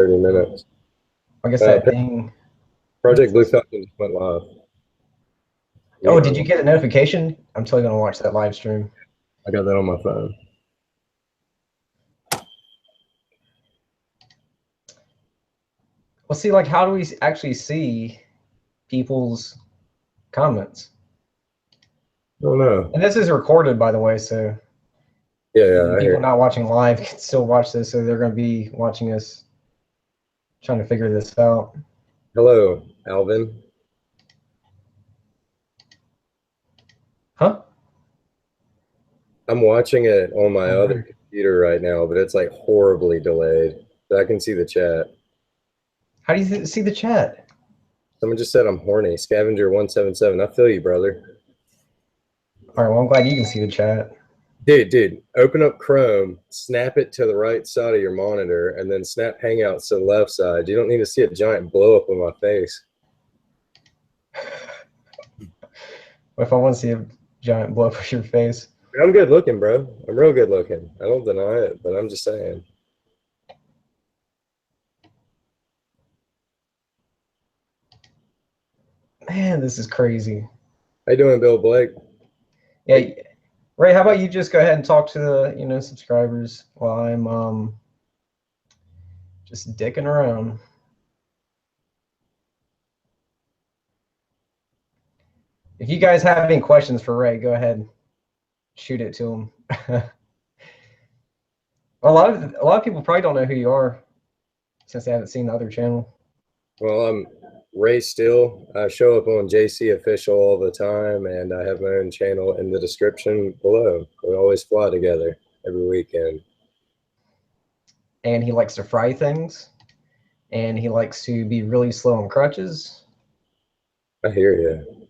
30 minutes. I guess that thing. Project Blue Falcon just went live. Oh, did you get a notification? I'm totally gonna watch that live stream. I got that on my phone. Well, see, like, how do we actually see people's comments? I don't know. And this is recorded, by the way, so yeah, people not watching live can still watch this, so they're going to be watching us trying to figure this out. Hello, Alvin. Huh? I'm watching it on my other computer right now, but it's like horribly delayed. But I can see the chat. How do you see the chat? Someone just said I'm horny. Scavenger177. I feel you, brother. All right, well, I'm glad you can see the chat. Dude, open up Chrome, snap it to the right side of your monitor, and then snap Hangouts to the left side. You don't need to see a giant blow up on my face. What if I want to see a giant blow up on your face? I'm good looking, bro. I'm real good looking. I don't deny it, but I'm just saying. Man, this is crazy. How you doing, Bill Blake? Yeah, Ray, how about you just go ahead and talk to the subscribers while I'm just dicking around. If you guys have any questions for Ray, go ahead, shoot it to him. a lot of people probably don't know who you are since they haven't seen the other channel. Well, I'm Ray Steele. I show up on JC Official all the time, and I have my own channel in the description below. We always fly together every weekend. And he likes to fry things, and he likes to be really slow on crutches. I hear you.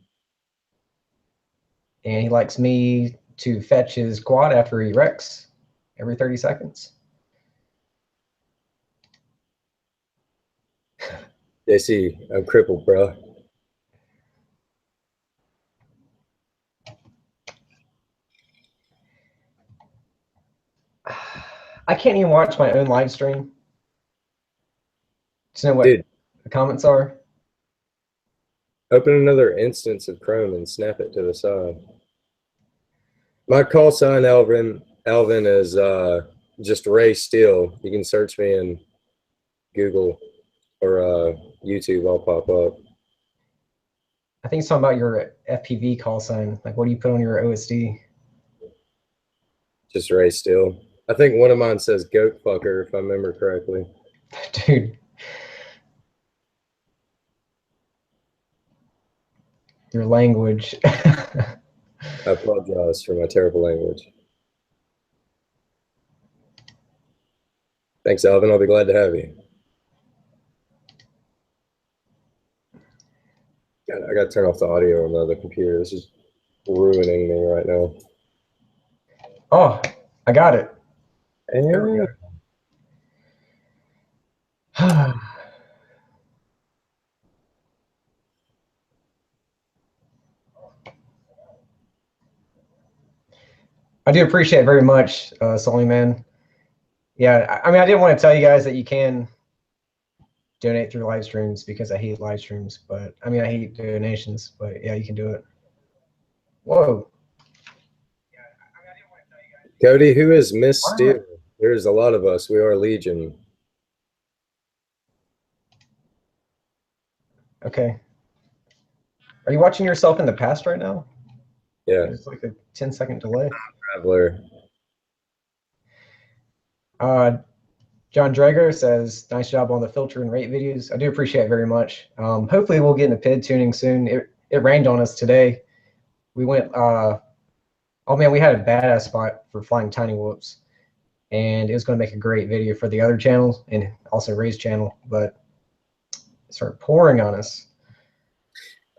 And he likes me to fetch his quad after he wrecks every 30 seconds. JC, I'm crippled, bro. I can't even watch my own live stream to know what Dude, the comments are. Open another instance of Chrome and snap it to the side. My call sign, Alvin is just Ray Steele. You can search me in Google or YouTube. I'll pop up. I think it's talking about your FPV call sign. Like, what do you put on your OSD? Just Ray Steele. I think one of mine says goat fucker, if I remember correctly. Dude. Your language. I apologize for my terrible language. Thanks, Alvin. I'll be glad to have you. God, I got to turn off the audio on the other computer. This is ruining me right now. Oh, I got it. There we go. I do appreciate it very much, Sully, man. Yeah, I mean, I didn't want to tell you guys that you can donate through live streams because I hate live streams, but I mean, I hate donations, but yeah, you can do it. Whoa. Cody, who is Miss Steele? There's a lot of us. We are Legion. Okay. Are you watching yourself in the past right now? Yeah. It's like a 10-second delay. Traveler. John Drager says, nice job on the filter and rate videos. I do appreciate it very much. Hopefully we'll get into PID tuning soon. It rained on us today. We went, oh man, we had a badass spot for flying tiny whoops. And it was going to make a great video for the other channel and also Ray's channel, but it started pouring on us.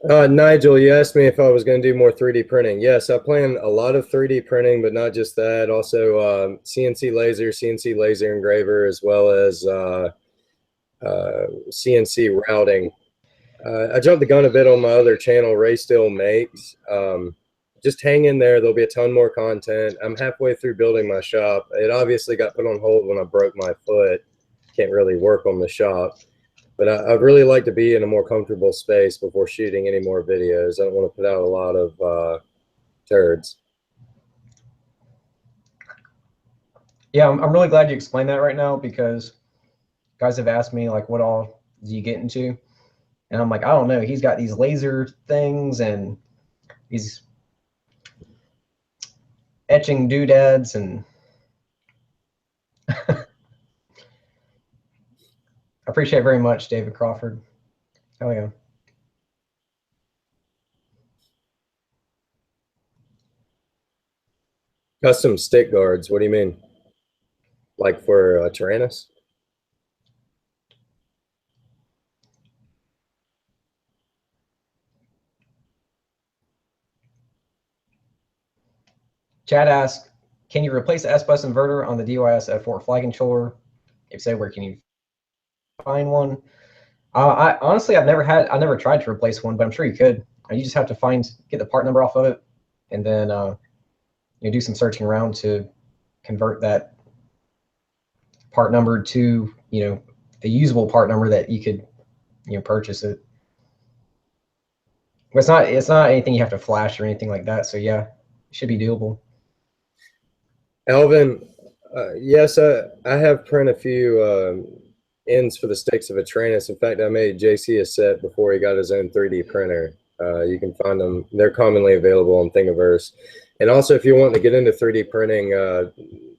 Nigel, you asked me if I was going to do more 3D printing. Yes, I plan a lot of 3D printing, but not just that. Also, CNC laser engraver, as well as CNC routing. I jumped the gun a bit on my other channel, Ray Still Makes. Just hang in there. There'll be a ton more content. I'm halfway through building my shop. It obviously got put on hold when I broke my foot. can't really work on the shop. But I'd really like to be in a more comfortable space before shooting any more videos. I don't want to put out a lot of turds. Yeah, I'm really glad you explained that right now, because guys have asked me, like, what all do you get into? And I'm like, I don't know. He's got these laser things and these etching doodads, and I appreciate it very much, David Crawford. Hell yeah. Custom stick guards, what do you mean? Like for Tyrannus? Chad asks, can you replace the S-bus inverter on the DYS F4 flight controller? If so, where can you find one? I honestly, I never tried to replace one, but I'm sure you could. You just have to get the part number off of it, and then do some searching around to convert that part number to a usable part number that you could purchase it. But it's not anything you have to flash or anything like that. So yeah, it should be doable. Alvin, yes, I have printed a few ends for the sticks of a Tyrannus. In fact, I made JC a set before he got his own 3D printer. You can find them. They're commonly available on Thingiverse. And also, if you want to get into 3D printing,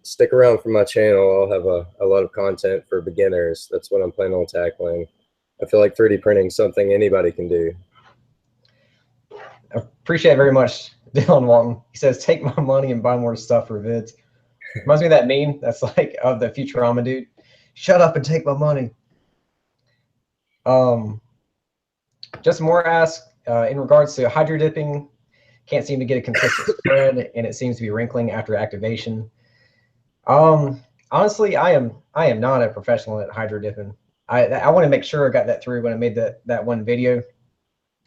stick around for my channel. I'll have a lot of content for beginners. That's what I'm planning on tackling. I feel like 3D printing is something anybody can do. I appreciate it very much, Dylan Walton. He says, take my money and buy more stuff for vids. Reminds me of that meme that's like of the Futurama dude. Shut up and take my money. Just more ask in regards to hydro dipping. Can't seem to get a consistent spread, and it seems to be wrinkling after activation. Honestly, I am not a professional at hydro dipping. I want to make sure I got that through when I made that one video.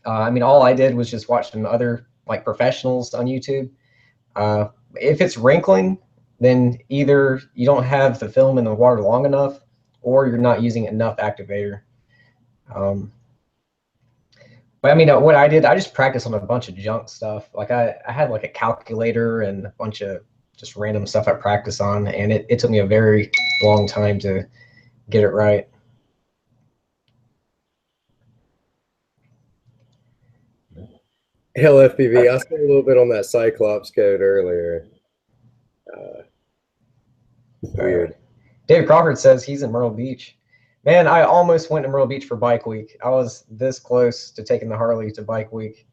I mean, all I did was just watch some other like professionals on YouTube. If it's wrinkling, then either you don't have the film in the water long enough, or you're not using enough activator. But I mean, what I did, I just practiced on a bunch of junk stuff. Like I had like a calculator and a bunch of just random stuff I practiced on, and it took me a very long time to get it right. Hell, FPV, I saw a little bit on that Cyclops code earlier. Weird. David Crawford says he's in Myrtle Beach. Man, I almost went to Myrtle Beach for Bike Week. I was this close to taking the Harley to Bike Week.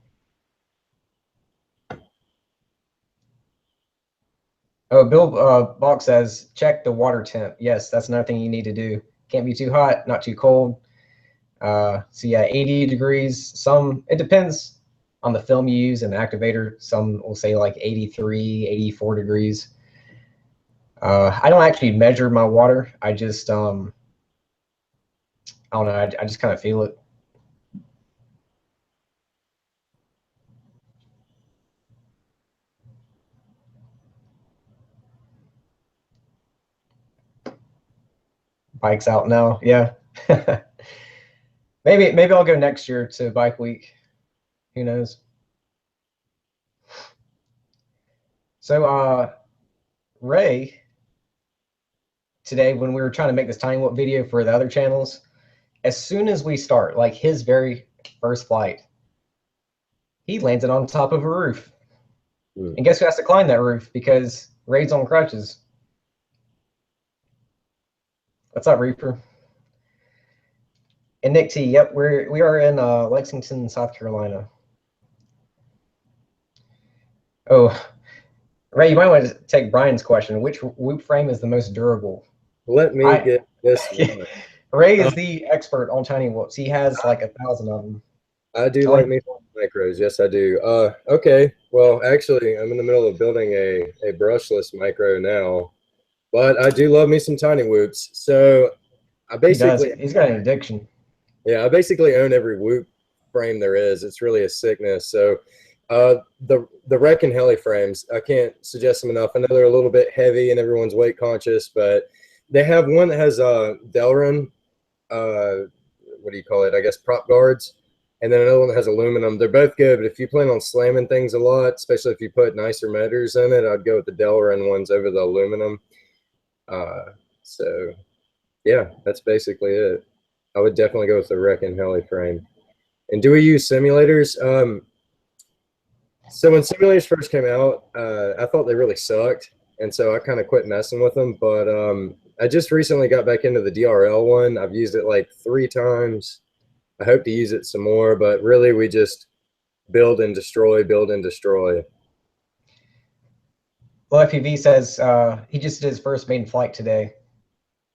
Oh, Bill Balk says, check the water temp. Yes, that's another thing you need to do. Can't be too hot, not too cold. So yeah, 80 degrees. It depends on the film you use and the activator. Some will say like 83, 84 degrees. I don't actually measure my water. I just, I don't know. I just kind of feel it. Bike's out now. Yeah. Maybe I'll go next year to Bike Week. Who knows? So, Ray, today when we were trying to make this tiny whoop video for the other channels, as soon as we start, like his very first flight, he landed on top of a roof. And guess who has to climb that roof because Ray's on crutches? What's up, Reaper? And Nick T, yep, we are in Lexington, South Carolina. Oh, Ray, you might want to take Brian's question. Which whoop frame is the most durable? Let me get this one. Ray is the expert on tiny whoops. He has like 1,000 of them. I do like me some micros. Yes, I do. Okay. Well, actually, I'm in the middle of building a brushless micro now, but I do love me some tiny whoops. So I basically he's got an addiction. Yeah, I basically own every whoop frame there is. It's really a sickness. So the Rec and Heli frames, I can't suggest them enough. I know they're a little bit heavy and everyone's weight conscious, but They have one that has Delrin, what do you call it? I guess prop guards, and then another one that has aluminum. They're both good, but if you plan on slamming things a lot, especially if you put nicer motors in it, I'd go with the Delrin ones over the aluminum. So yeah, that's basically it. I would definitely go with the Wreck and Heli frame. And do we use simulators? So when simulators first came out, I thought they really sucked, and so I kind of quit messing with them. But I just recently got back into the DRL one. I've used it like 3 times. I hope to use it some more, but really we just build and destroy, build and destroy. Well, FPV says he just did his first maiden flight today,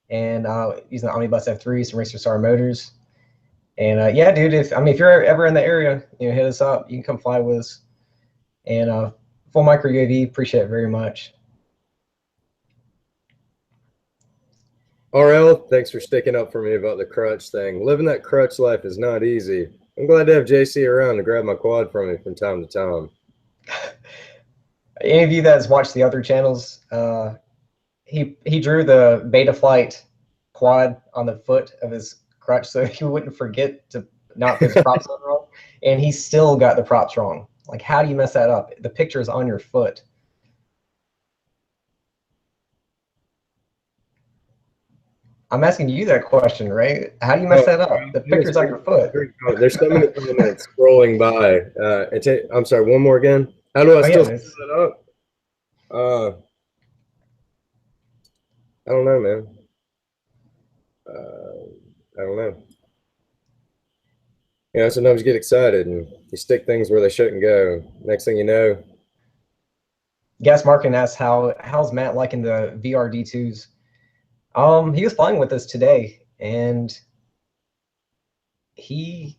and using the Omnibus F3, some Racer Star motors. And yeah, dude, if you're ever in the area, hit us up. You can come fly with us. And full micro UAV, appreciate it very much. RL, thanks for sticking up for me about the crutch thing. Living that crutch life is not easy. I'm glad to have JC around to grab my quad from me from time to time. Any of you that has watched the other channels, he drew the beta flight quad on the foot of his crutch so he wouldn't forget to not put his props on wrong, and he still got the props wrong. Like, how do you mess that up? The picture is on your foot. I'm asking you that question, right? How do you mess that up? The picture's on your foot. There's so many comments scrolling by. I'm sorry, one more again. How do I still set that up? I don't know, man. I don't know. Sometimes you get excited and you stick things where they shouldn't go. Next thing you know. Gas Markin asks how's Matt liking the VRD2s? He was flying with us today, and he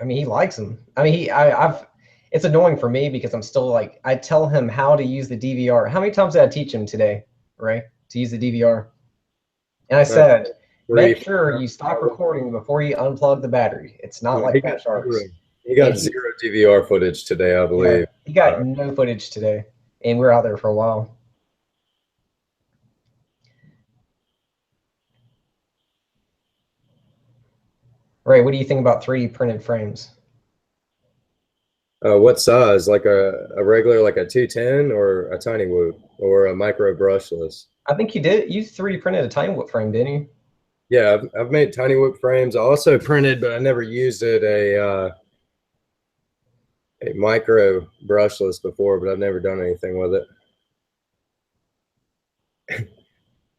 likes them. It's annoying for me because I'm still like, I tell him how to use the DVR. How many times did I teach him today, Ray, to use the DVR? And I said, make sure you stop recording before you unplug the battery. It's not like Fat Sharks. He got 0 DVR footage today, I believe. Yeah, he got no footage today, and we're out there for a while. Ray, what do you think about 3D printed frames? What size? Like a regular, like a 210 or a tiny whoop or a micro brushless? I think you 3D printed a tiny whoop frame, didn't you? Yeah, I've made tiny whoop frames. I also printed, but I never used it, a micro brushless before, but I've never done anything with it.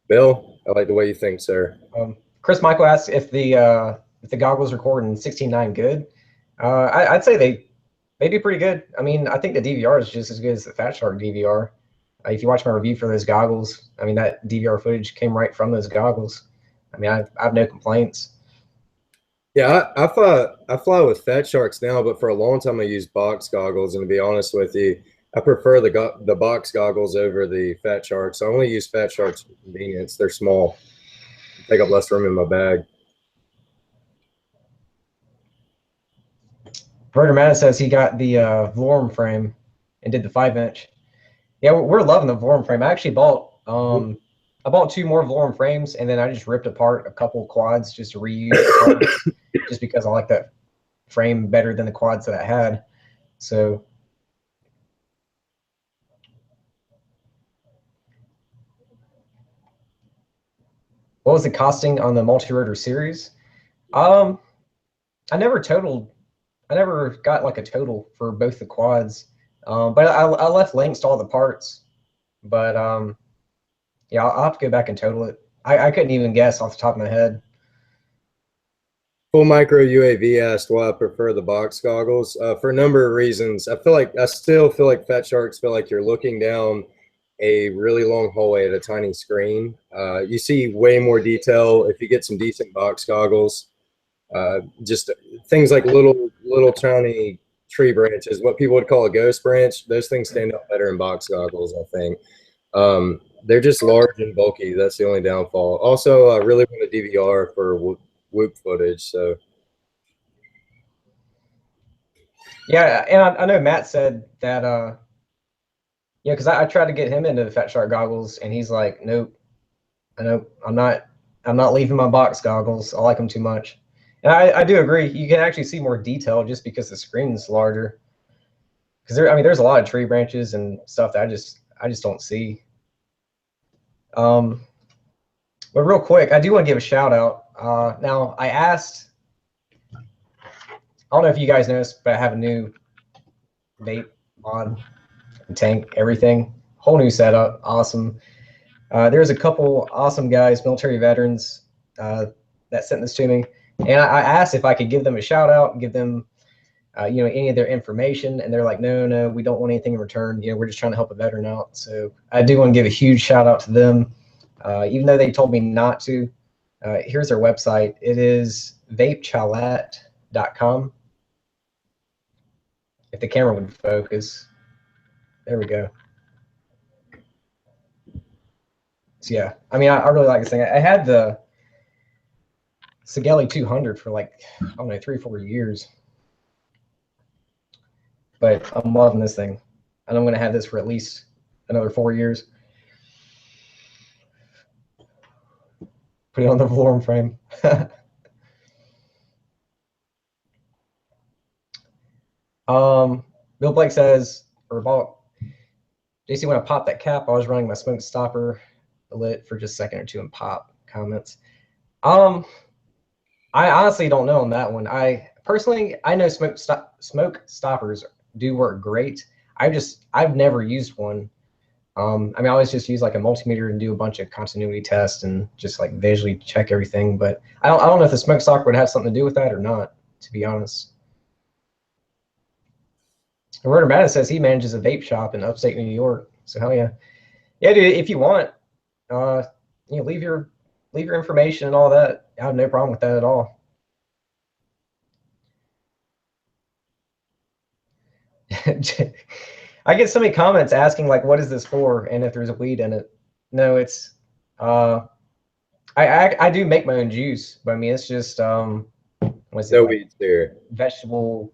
Bill, I like the way you think, sir. Chris Michael asks if the goggles record in 16:9 good. I'd say they do pretty good. I mean, I think the DVR is just as good as the Fat Shark DVR. If you watch my review for those goggles, I mean, that DVR footage came right from those goggles. I mean, I have no complaints. Yeah, I fly with Fat Sharks now, but for a long time I used box goggles. And to be honest with you, I prefer the box goggles over the Fat Sharks. I only use Fat Sharks for convenience. They're small, take up less room in my bag. Verder Madden says he got the Vlorm frame and did the 5-inch. Yeah, we're loving the Vlorm frame. I actually bought 2 more Vlorm frames, and then I just ripped apart a couple quads just to reuse parts, just because I like that frame better than the quads that I had. So what was the costing on the multi-rotor series? I never got like a total for both the quads, but I left links to all the parts. But yeah, I'll have to go back and total it. I couldn't even guess off the top of my head. Full Micro UAV asked why I prefer the box goggles. For a number of reasons. I still feel like Fat Sharks feel like you're looking down a really long hallway at a tiny screen. You see way more detail if you get some decent box goggles. Just things like little tiny tree branches, what people would call a ghost branch, those things stand out better in box goggles, I think. They're just large and bulky. That's the only downfall. Also, I really want a DVR for whoop footage. So yeah, and I know Matt said that Yeah, because I tried to get him into the Fat Shark goggles, and he's like, nope, I'm not leaving my box goggles. I like them too much. And I do agree. You can actually see more detail just because the screen's larger. Because there's a lot of tree branches and stuff that I just don't see. But real quick, I do want to give a shout out. Now I asked, I don't know if you guys noticed, but I have a new vape mod, tank, everything, whole new setup, awesome. There's a couple awesome guys, military veterans, that sent this to me, and I asked if I could give them a shout out, give them, any of their information, and they're like, no, we don't want anything in return. We're just trying to help a veteran out. So I do want to give a huge shout out to them, even though they told me not to. Here's their website. It is vapechalat.com. If the camera would focus, there we go. So yeah, I really like this thing. I had the Sigelli 200 for like, I don't know, 3 or 4 years. But I'm loving this thing. And I'm going to have this for at least another 4 years. Put it on the Valorum frame. Bill Blake says, JC, when I popped that cap, I was running my smoke stopper lit for just a second or two and pop comments. I honestly don't know on that one. I know smoke stoppers do work great. I've never used one. I always just use like a multimeter and do a bunch of continuity tests and just like visually check everything. But I don't know if the smoke stopper would have something to do with that or not, to be honest. Rotor Madness says he manages a vape shop in upstate New York. So hell yeah. Yeah, dude, if you want, leave your information and all that. I have no problem with that at all. I get so many comments asking like, what is this for? And if there's a weed in it. No, it's I do make my own juice, but it's just what's it? No weeds there. Vegetable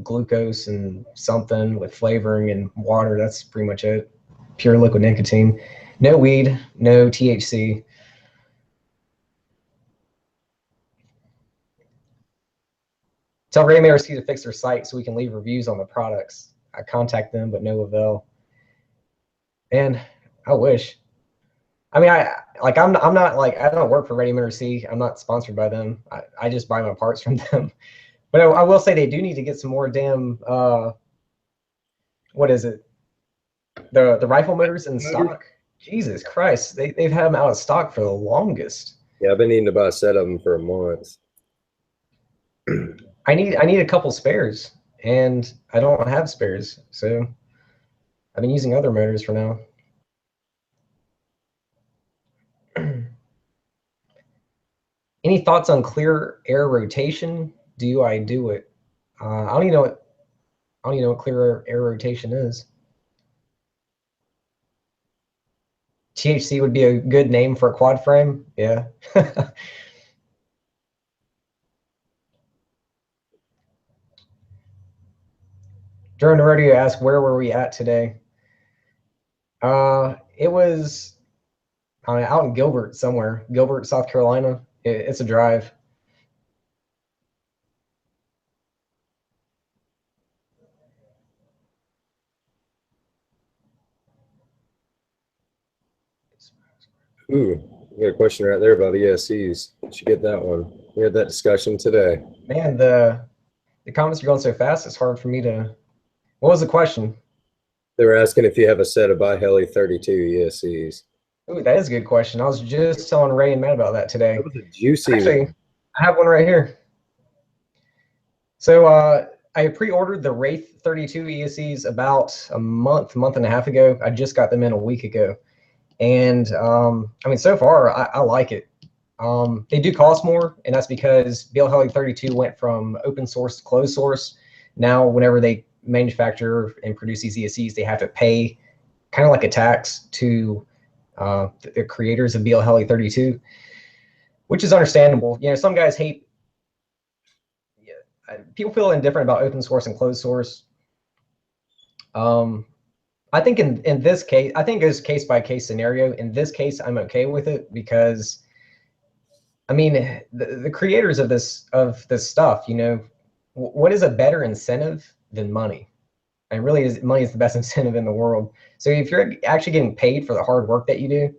glucose and something with flavoring and water. That's pretty much it. Pure liquid nicotine. No weed, no THC. Tell Ray Marcy to fix their site so we can leave reviews on the products. I contact them, but no avail. And I wish. I'm not like, I don't work for Ready Marcy. I'm not sponsored by them. I just buy my parts from them. But I will say they do need to get some more damn what is it? The rifle motors in stock. Jesus Christ, they've had them out of stock for the longest. Yeah, I've been needing to buy a set of them for a month. I need a couple spares, and I don't have spares, so I've been using other motors for now. Any thoughts on clear air rotation? Do I do it? I don't even know what clear air rotation is. THC would be a good name for a quad frame. Yeah. Drone to Radio asked, where were we at today? It was out in Gilbert somewhere. Gilbert, South Carolina. It's a drive. Ooh, we got a question right there about ESCs. Should get that one. We had that discussion today. Man, the comments are going so fast, it's hard for me to... What was the question? They were asking if you have a set of BiHeli 32 ESCs. Ooh, that is a good question. I was just telling Ray and Matt about that today. That was a juicy Actually, one. I have one right here. So I pre-ordered the Wraith 32 ESCs about a month and a half ago. I just got them in a week ago. And so far, I like it. They do cost more, and that's because BiHeli 32 went from open source to closed source. Now, whenever they manufacture and produce these ESCs, they have to pay kind of like a tax to the creators of BiHeli 32, which is understandable. Some guys hate. People feel indifferent about open source and closed source. I think in this case, I think it's case by case scenario. In this case, I'm okay with it because I mean the creators of this stuff, you know, what is a better incentive than money? And really, money is the best incentive in the world. So if you're actually getting paid for the hard work that you do,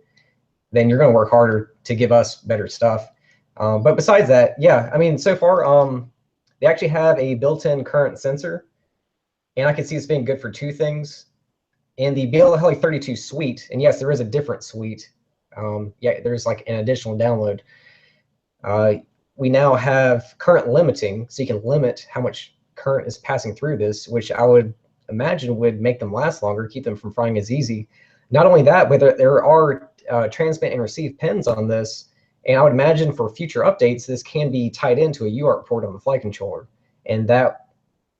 then you're going to work harder to give us better stuff. But besides that, yeah, I mean, so far, they actually have a built-in current sensor, and I can see it's being good for two things. In the BLHeli 32 suite, and yes, there is a different suite. Yeah, there's like an additional download. We now have current limiting, so you can limit how much current is passing through this, which I would imagine would make them last longer, keep them from frying as easy. Not only that, but there are transmit and receive pins on this, and I would imagine for future updates, this can be tied into a UART port on the flight controller. And that,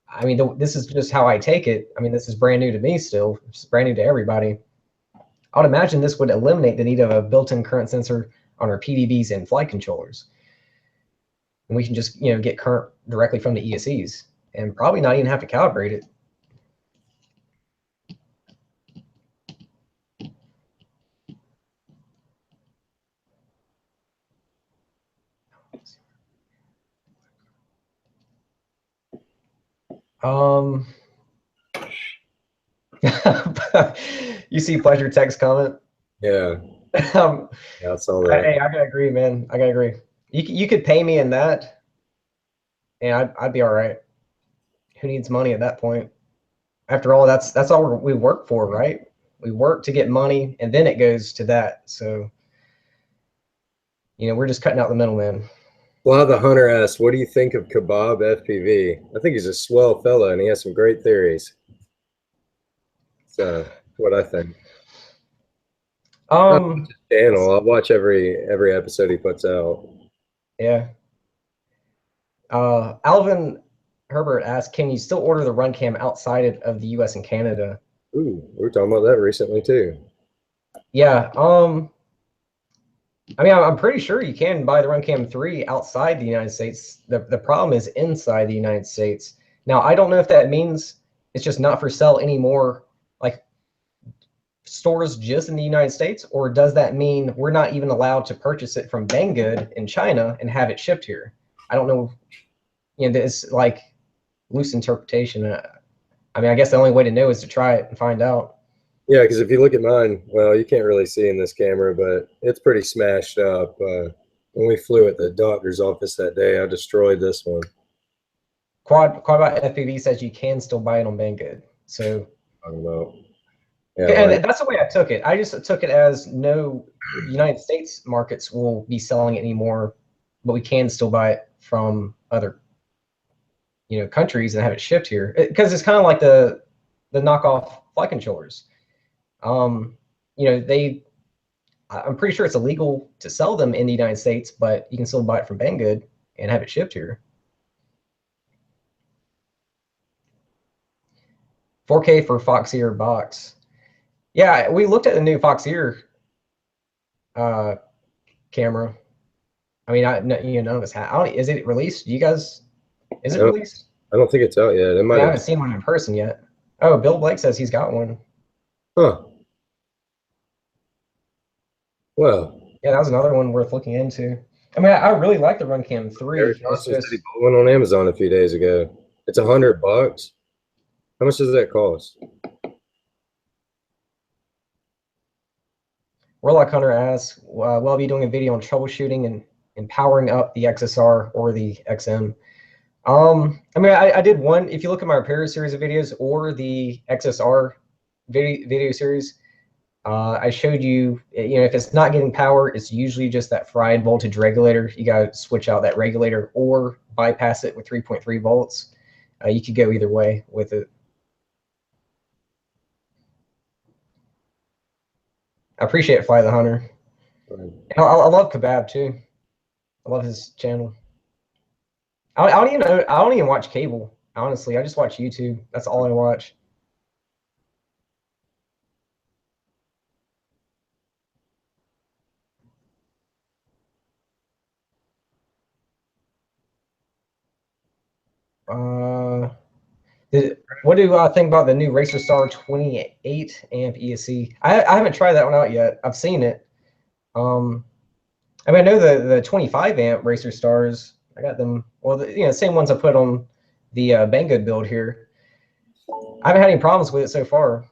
I mean, this is just how I take it. I mean, this is brand new to me still. It's brand new to everybody. I would imagine this would eliminate the need of a built-in current sensor on our PDBs and flight controllers. And we can just, you know, get current directly from the ESCs and probably not even have to calibrate it. Um, you see pleasure text comment. Yeah. um, Yeah, I saw that. hey, I gotta agree, man. I gotta agree. You could pay me in that, and I'd be all right. Who needs money at that point? After all, that's all we work for, right? We work to get money, and then it goes to that. So, you know, we're just cutting out the middleman. Well, the hunter asked, "What do you think of Kebab FPV?" I think he's a swell fella, and he has some great theories. So, what I think. I watch Um, his channel. I watch every episode he puts out. yeah. Alvin Herbert asked, "Can you still order the run cam outside of the U.S. and Canada?" Ooh, we were talking about that recently too. Yeah. I mean, I'm pretty sure you can buy the Runcam 3 outside the United States. The problem is inside the United States. Now, I don't know if that means it's just not for sale anymore, like stores just in the United States, or does that mean we're not even allowed to purchase it from Banggood in China and have it shipped here? I don't know. You know, it's like loose interpretation. I mean, I guess the only way to know is to try it and find out. Yeah, because if you look at mine, well, you can't really see in this camera, but it's pretty smashed up. When we flew at the doctor's office that day, I destroyed this one. Quadbot FPV says you can still buy it on Banggood. So I don't know. Yeah, and like, that's the way I took it. I just took it as no United States markets will be selling it anymore, but we can still buy it from other, you know, countries and have it shipped here. Because it's kind of like the knockoff flight controllers. You know, I'm pretty sure it's illegal to sell them in the United States, but you can still buy it from Banggood and have it shipped here. 4K for Fox Ear box. Yeah, we looked at the new Fox Ear camera. I mean, you know, none of us have. Is it released? You guys, is I it don't, released? I don't think it's out yet. It I might mean, I have. haven't seen one in person yet. Oh, Bill Blake says he's got one. Huh. Well, Yeah, that was another one worth looking into. I mean, I really like the Runcam Eric 3. It's Johnson said he just bought one on Amazon a few days ago. It's $100. How much does that cost? Warlock Hunter asks, will I be doing a video on troubleshooting and powering up the XSR or the XM? I mean, I did one. If you look at my repair series of videos or the XSR video series, I showed you, you know, if it's not getting power, it's usually just that fried voltage regulator. You got to switch out that regulator or bypass it with 3.3 volts. You could go either way with it. I appreciate Fly the Hunter. And I love Kebab too. I love his channel. I don't even know, I don't even watch cable. Honestly, I just watch YouTube. That's all I watch. Uh, What do I think about the new Racer Star 28 amp ESC? I haven't tried that one out yet. I've seen it. I mean, I know the 25 amp Racer Stars. I got them. Well, same ones I put on the Banggood build here. I haven't had any problems with it so far.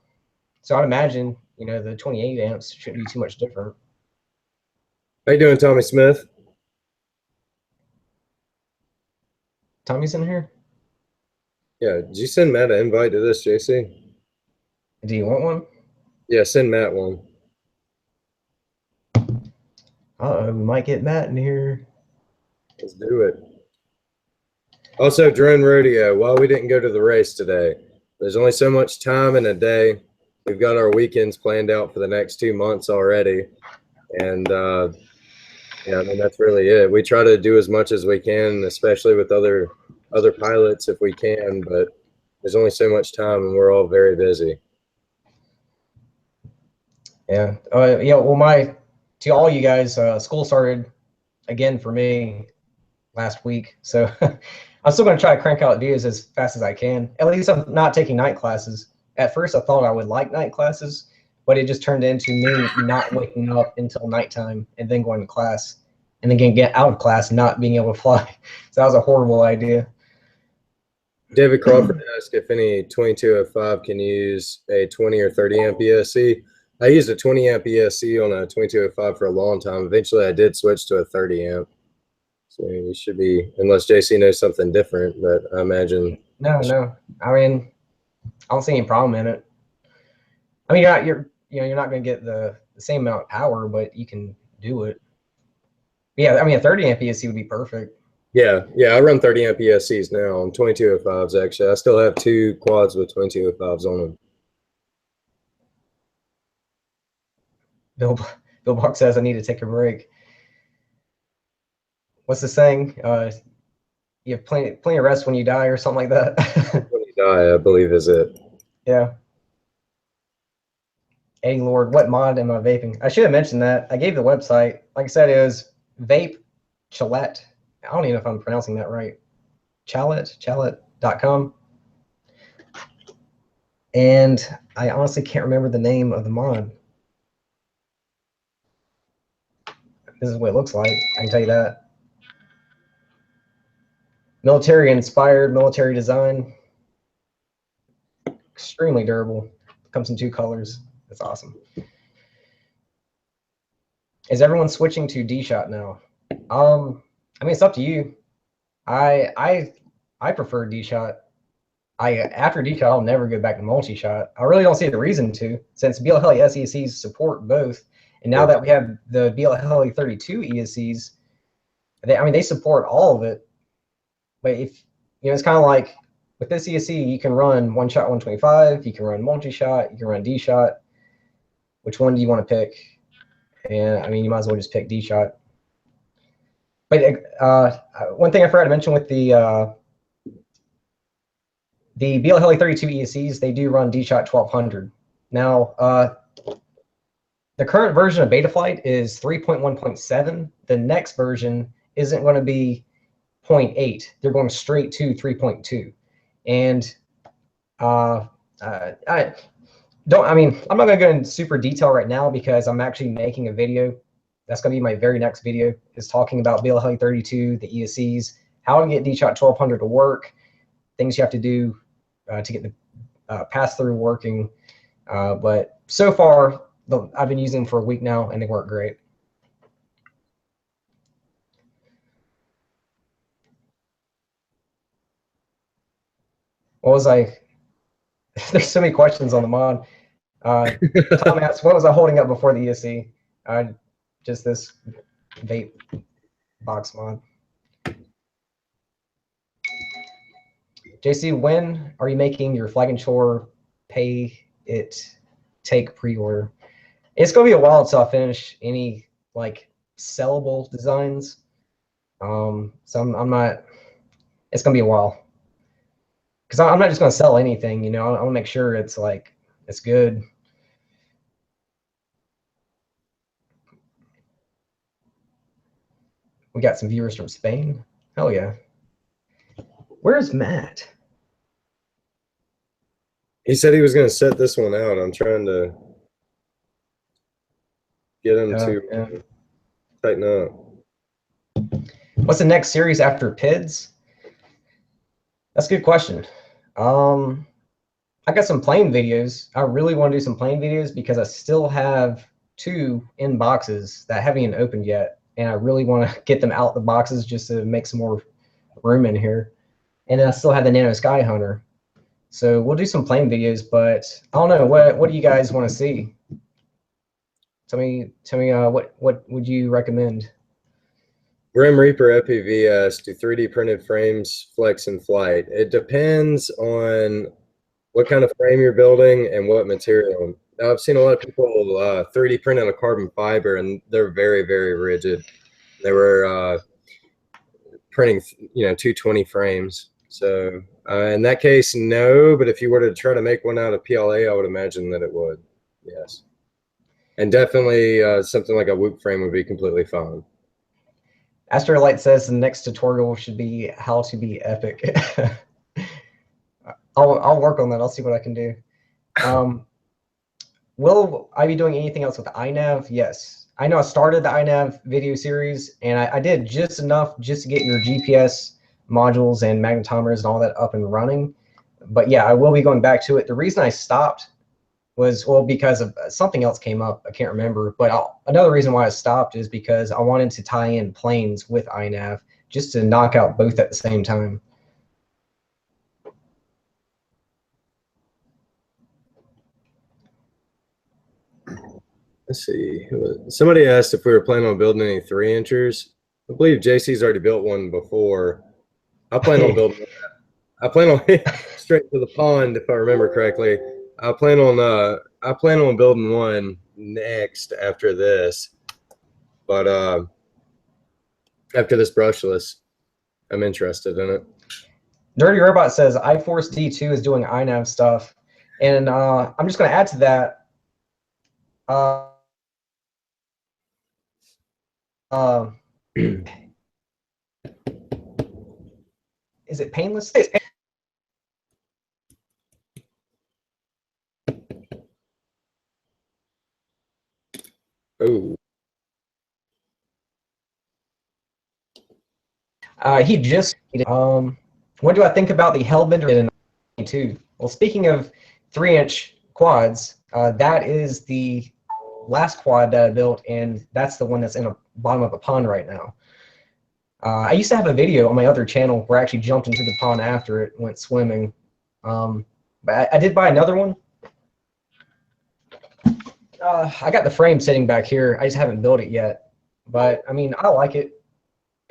So I'd imagine, the 28 amps shouldn't be too much different. How you doing, Tommy Smith? Tommy's in here? Yeah, did you send Matt an invite to this, JC? Do you want one? Yeah, send Matt one. Uh-oh, we might get Matt in here. Let's do it. Also, Drone Rodeo, while we didn't go to the race today, there's only so much time in a day. We've got our weekends planned out for the next 2 months already. And yeah, I mean, that's really it. We try to do as much as we can, especially with other pilots if we can, but there's only so much time and we're all very busy. Yeah. Yeah, well, to all you guys, school started again for me last week. So I'm still going to try to crank out videos as fast as I can. At least I'm not taking night classes. At first, I thought I would like night classes, but it just turned into me not waking up until nighttime and then going to class, and then get out of class and not being able to fly. So that was a horrible idea. David Crawford asked if any 2205 can use a 20 or 30 amp ESC. I used a 20 amp ESC on a 2205 for a long time. Eventually, I did switch to a 30 amp. So you should be, unless JC knows something different, but I imagine. No. I mean, I don't see any problem in it. I mean, you're not going to get the same amount of power, but you can do it. Yeah, I mean, a 30 amp ESC would be perfect. Yeah, I run 30 amp ESCs now on 2205s, actually. I still have 2 quads with 2205s on them. Bill Buck says I need to take a break. What's the saying? You have plenty of rest when you die, or something like that. When you die, I believe is it. Yeah. Eddie Lord, what mod am I vaping? I should have mentioned that. I gave the website. Like I said, it was Vape Chalette. I don't even know if I'm pronouncing that right. Chalette.com. And I honestly can't remember the name of the mod. This is what it looks like. I can tell you that. Military inspired, military design. Extremely durable. Comes in 2 colors. That's awesome. Is everyone switching to D-Shot now? I mean, it's up to you. I prefer D-Shot. After D-Shot, I'll never go back to multi-shot. I really don't see the reason to, since BLHeli SECs support both. And now that we have the BLHeli 32 ESCs, they support all of it. But if it's kind of like with this ESC, you can run one shot 125, you can run multi-shot, you can run D-Shot. Which one do you want to pick? And I mean, you might as well just pick D-Shot. But one thing I forgot to mention with the BLHeli 32 ESCs, they do run D-Shot 1200. Now, the current version of Betaflight is 3.1.7. The next version isn't going to be 0.8. They're going straight to 3.2. And I'm not going to go into super detail right now because I'm actually making a video. That's going to be my very next video, is talking about BLHeli 32, the ESCs, how to get D-Shot 1200 to work, things you have to do to get the pass-through working. But so far, I've been using them for a week now, and they work great. What was I? There's so many questions on the mod. Tom asked, what was I holding up before the ESC? Just this vape box mod. JC, when are you making your Flag and Shore pay it take pre-order? It's gonna be a while until I finish any like sellable designs. So I'm not. It's gonna be a while because I'm not just gonna sell anything. I want to make sure it's good. We got some viewers from Spain. Hell yeah. Where's Matt? He said he was going to set this one out. I'm trying to get him to Yeah. tighten up. What's the next series after PIDs? That's a good question. I got some plane videos. I really want to do some plane videos because I still have 2 in boxes that haven't even opened yet, and I really want to get them out the boxes just to make some more room in here. And then I still have the Nano Sky Hunter. So we'll do some plane videos, but I don't know, what do you guys want to see? Tell me what would you recommend? Grim Reaper FPV asked, do 3D printed frames flex in flight? It depends on what kind of frame you're building and what material. Now, I've seen a lot of people 3D print on a carbon fiber, and they're very, very rigid. They were printing, 220 frames. So in that case, no. But if you were to try to make one out of PLA, I would imagine that it would. Yes. And definitely something like a Whoop frame would be completely fine. Astrolight says the next tutorial should be how to be epic. I'll work on that. I'll see what I can do. Will I be doing anything else with iNav? Yes. I know I started the iNav video series, and I did just enough just to get your GPS modules and magnetometers and all that up and running. But yeah, I will be going back to it. The reason I stopped was, well, because of something else came up. I can't remember. But another reason why I stopped is because I wanted to tie in planes with iNav just to knock out both at the same time. Let's see. Somebody asked if we were planning on building any 3-inchers. I believe JC's already built one before. I plan on building. I plan on straight to the pond, if I remember correctly. I plan on building one next after this. But after this brushless, I'm interested in it. Dirty Robot says iForce D2 is doing iNav stuff, and I'm just going to add to that. Is it painless? Oh. He just what do I think about the Hellbender in 92? Well, speaking of 3-inch quads, that is the last quad that I built, and that's the one that's in the bottom of a pond right now. I used to have a video on my other channel where I actually jumped into the pond after it went swimming. But I did buy another one. I got the frame sitting back here. I just haven't built it yet. But, I mean, I like it.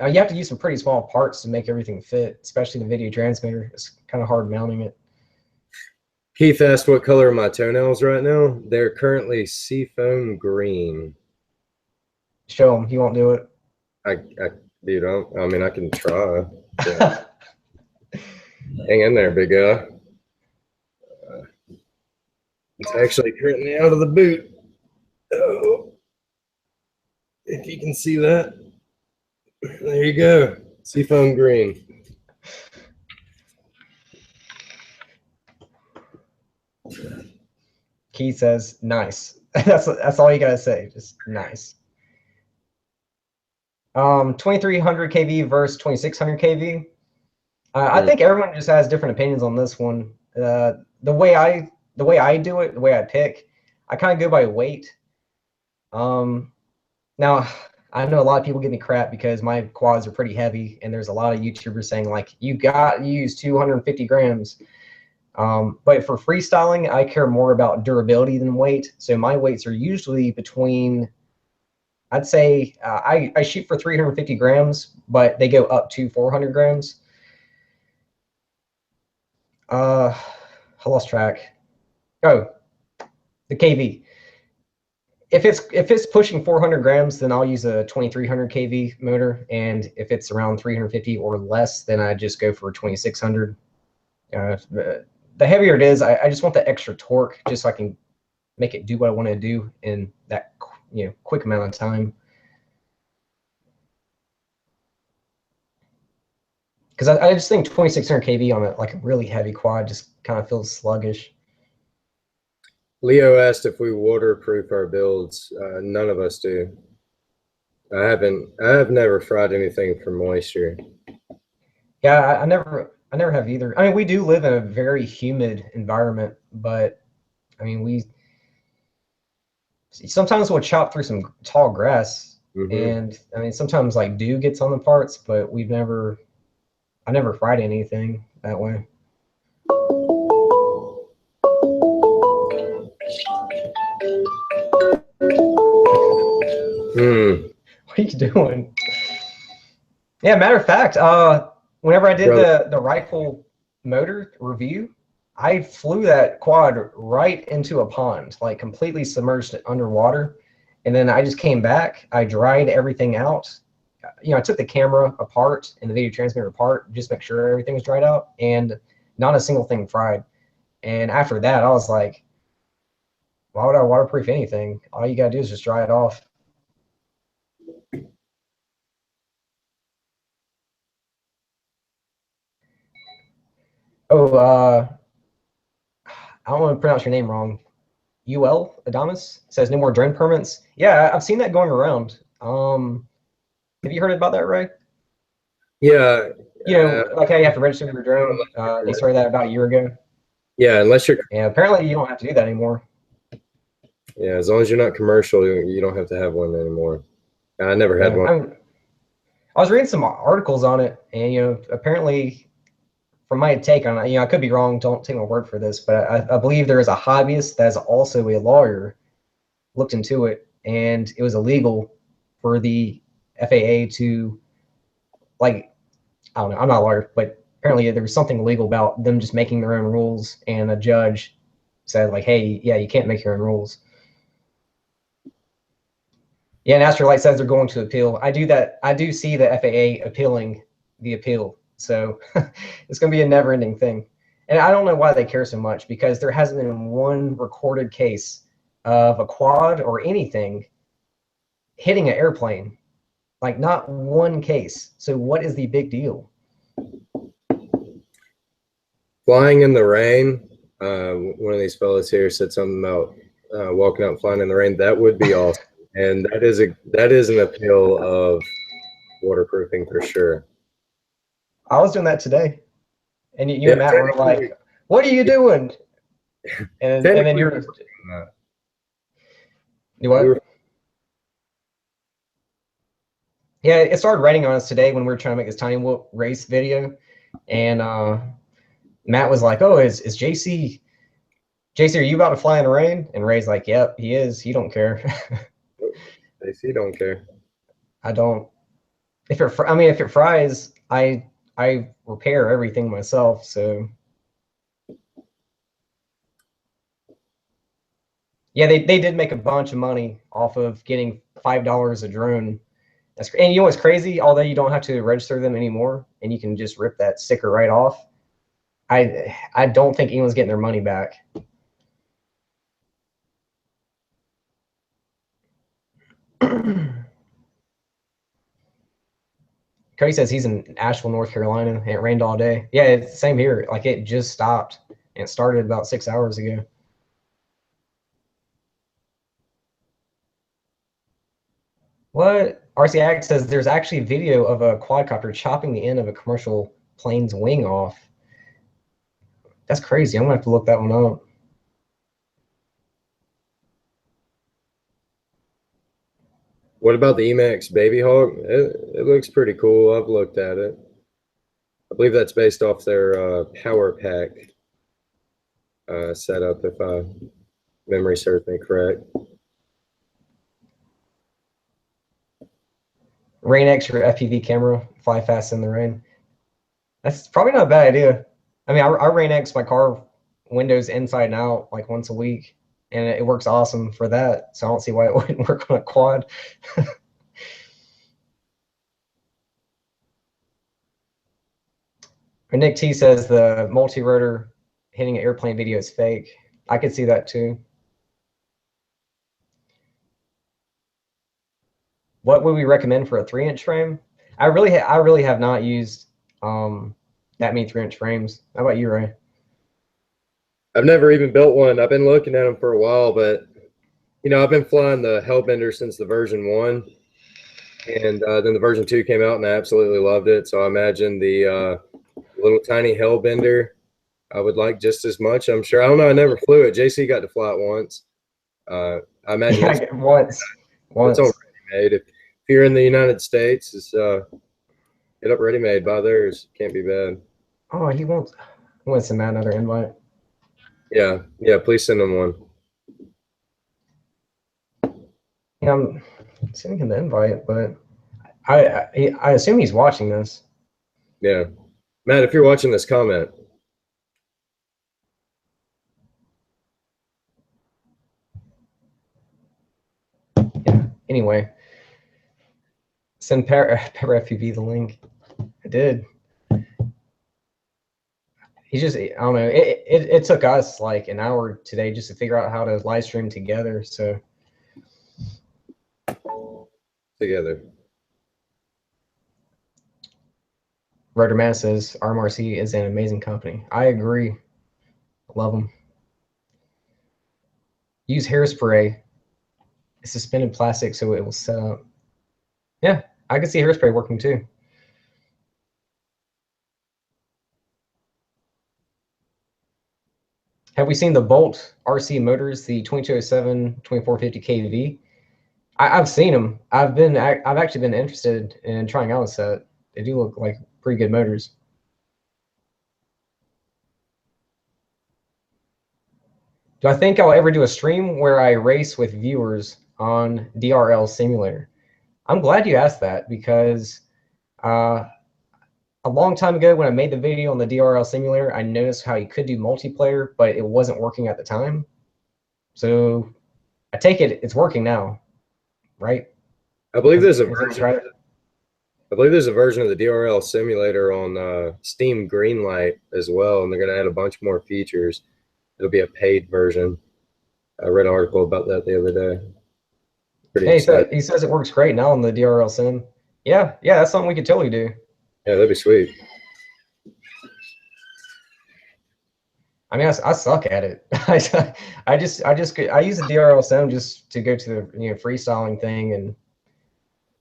You have to use some pretty small parts to make everything fit, especially the video transmitter. It's kind of hard mounting it. Keith asked what color are my toenails right now. They're currently seafoam green. Show him. He won't do it. Dude, I mean, I can try. Yeah. Hang in there, big guy. It's actually currently out of the boot. Oh, if you can see that. There you go. Seafoam green. Keith says, nice. That's all you gotta say. Just nice. 2300 kV versus 2600 kV. I think everyone just has different opinions on this one. The way I do it, the way I pick, I kind of go by weight. Now, I know a lot of people give me crap because my quads are pretty heavy, and there's a lot of YouTubers saying like, you got to use 250 grams. But for freestyling, I care more about durability than weight. So my weights are usually between, I'd say, I shoot for 350 grams, but they go up to 400 grams. I lost track. Oh, the KV. If it's pushing 400 grams, then I'll use a 2300 kV motor, and if it's around 350 or less, then I just go for 2600. The heavier it is, I just want the extra torque, just so I can make it do what I want to do in that quick amount of time. Because I just think 2600 kV on like a really heavy quad just kind of feels sluggish. Leo asked if we waterproof our builds. None of us do. I've never fried anything for moisture. Yeah, I never have either. I mean, we do live in a very humid environment, but I mean, we sometimes we'll chop through some tall grass, and I mean, sometimes like dew gets on the parts, but I never fried anything that way. What are you doing? Yeah, matter of fact, whenever I did the rifle motor review, I flew that quad right into a pond, like completely submerged underwater. And then I just came back, I dried everything out. You know, I took the camera apart and the video transmitter apart, just make sure everything was dried out, and not a single thing fried. And after that, I was like, why would I waterproof anything? All you gotta do is just dry it off. Oh, I don't want to pronounce your name wrong. Adamus says no more drone permits. Yeah, I've seen that going around. Have you heard about that, Ray? Yeah. You know, like how you have to register your drone. They started that about a year ago. Yeah, unless you're. Yeah, apparently you don't have to do that anymore. Yeah, as long as you're not commercial, you don't have to have one anymore. I never had one. I was reading some articles on it, and you know, apparently, from my take on it, you know, I could be wrong. Don't take my word for this, but I believe there is a hobbyist that is also a lawyer looked into it, and it was illegal for the FAA to, like, I don't know, I'm not a lawyer, but apparently there was something illegal about them just making their own rules, and a judge said, like, hey, yeah, you can't make your own rules. Yeah, and Astrolight says they're going to appeal. I do see the FAA appealing the appeal. So it's going to be a never-ending thing. And I don't know why they care so much, because there hasn't been one recorded case of a quad or anything hitting an airplane. Like, not one case. So what is the big deal? Flying in the rain. One of these fellows here said something about walking out and flying in the rain. That would be awesome. And that is an appeal of waterproofing for sure. I was doing that today, and you and Matt were like, "What are you doing?" And then you're you what? Yeah, it started raining on us today when we were trying to make this tiny whoop race video, and Matt was like, "Oh, is JC, are you about to fly in the rain?" And Ray's like, "Yep, he is. He don't care." JC don't care. I don't. If it fries, I repair everything myself. So yeah, they did make a bunch of money off of getting $5 a drone. And you know what's crazy? Although you don't have to register them anymore, and you can just rip that sticker right off. I don't think anyone's getting their money back. Cody says he's in Asheville, North Carolina, and it rained all day. Yeah, it's the same here. Like, it just stopped, and it started about 6 hours ago. What? RCX says there's actually a video of a quadcopter chopping the end of a commercial plane's wing off. That's crazy. I'm gonna have to look that one up. What about the Emax Baby Hawk? It looks pretty cool. I've looked at it. I believe that's based off their power pack setup, if memory serves me correct. Rain X or FPV camera, fly fast in the rain. That's probably not a bad idea. I mean, I Rain X my car windows inside and out like once a week, and it works awesome for that. So I don't see why it wouldn't work on a quad. Nick T says the multi-rotor hitting an airplane video is fake. I could see that too. What would we recommend for a 3-inch frame? I really have not used that many 3-inch frames. How about you, Ray? I've never even built one. I've been looking at them for a while, but I've been flying the Hellbender since the version 1, and then the version 2 came out, and I absolutely loved it. So I imagine the little tiny Hellbender I would like just as much. I'm sure. I don't know. I never flew it. JC got to fly it once. I imagine Yeah, once. it's already made. If you're in the United States, it's get up ready made by theirs. Can't be bad. Oh, he wants send out another invite. Yeah. Please send them one. Yeah, I'm sending him the invite, but I assume he's watching this. Yeah, Matt, if you're watching this, comment. Yeah. Anyway, send Para FPV the link. I did. He just, I don't know. It took us like an hour today just to figure out how to live stream together. So Together. Rotor Matt says RMRC is an amazing company. I agree. Love them. Use hairspray. It's suspended plastic, so it will set up. Yeah, I can see hairspray working too. Have we seen the Bolt RC motors, the 2207 2450 kV? I've seen them. I've actually been interested in trying out a set. They do look like pretty good motors. Do I think I'll ever do a stream where I race with viewers on DRL Simulator? I'm glad you asked that because a long time ago when I made the video on the DRL Simulator, I noticed how you could do multiplayer, but it wasn't working at the time. So I take it it's working now, right? I believe there's a version. I believe there's a version of the DRL simulator on Steam Greenlight as well, and they're going to add a bunch more features. It'll be a paid version. I read an article about that the other day. Pretty excited. He says it works great now on the DRL sim. Yeah, that's something we could totally do. Yeah, that'd be sweet. I mean, I suck at it. I use the DRL sim just to go to the freestyling thing and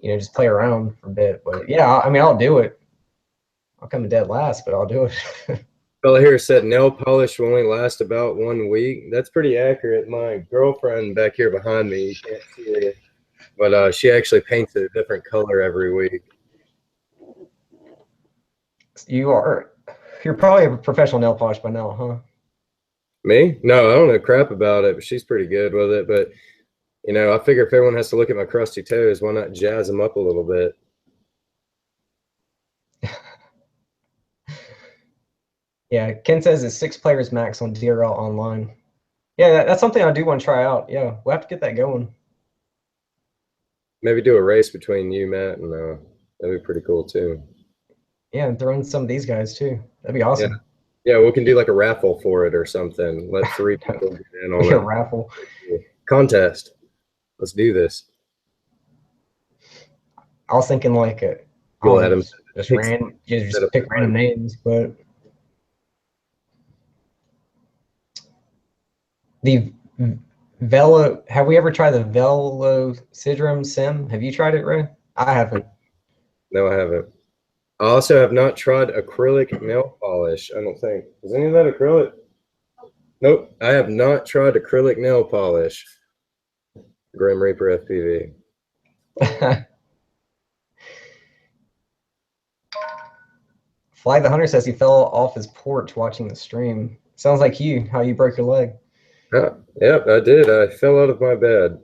just play around for a bit. But yeah, I mean, I'll do it. I'll come to dead last, but I'll do it. Fella here said nail polish will only last about 1 week. That's pretty accurate. My girlfriend back here behind me, you can't see it, but she actually paints it a different color every week. You're probably a professional nail polish by now, huh? Me? No, I don't know crap about it, but she's pretty good with it. But I figure if everyone has to look at my crusty toes, why not jazz them up a little bit? Yeah, Ken says it's 6 players max on DRL online. Yeah, that's something I do want to try out. Yeah, we'll have to get that going. Maybe do a race between you, Matt, and that'd be pretty cool too. Yeah, and throw in some of these guys too. That'd be awesome. Yeah, we can do like a raffle for it or something. Let 3 people get in on a it. Raffle Contest. Let's do this. I was thinking like just pick random names, but the Velo. Have we ever tried the Velocidrum Sim? Have you tried it, Ray? I haven't. No, I haven't. I also have not tried acrylic nail polish. I don't think. Is any of that acrylic? Nope. I have not tried acrylic nail polish. Grim Reaper FPV. Fly the Hunter says he fell off his porch watching the stream. Sounds like how you broke your leg. Yep, I did. I fell out of my bed.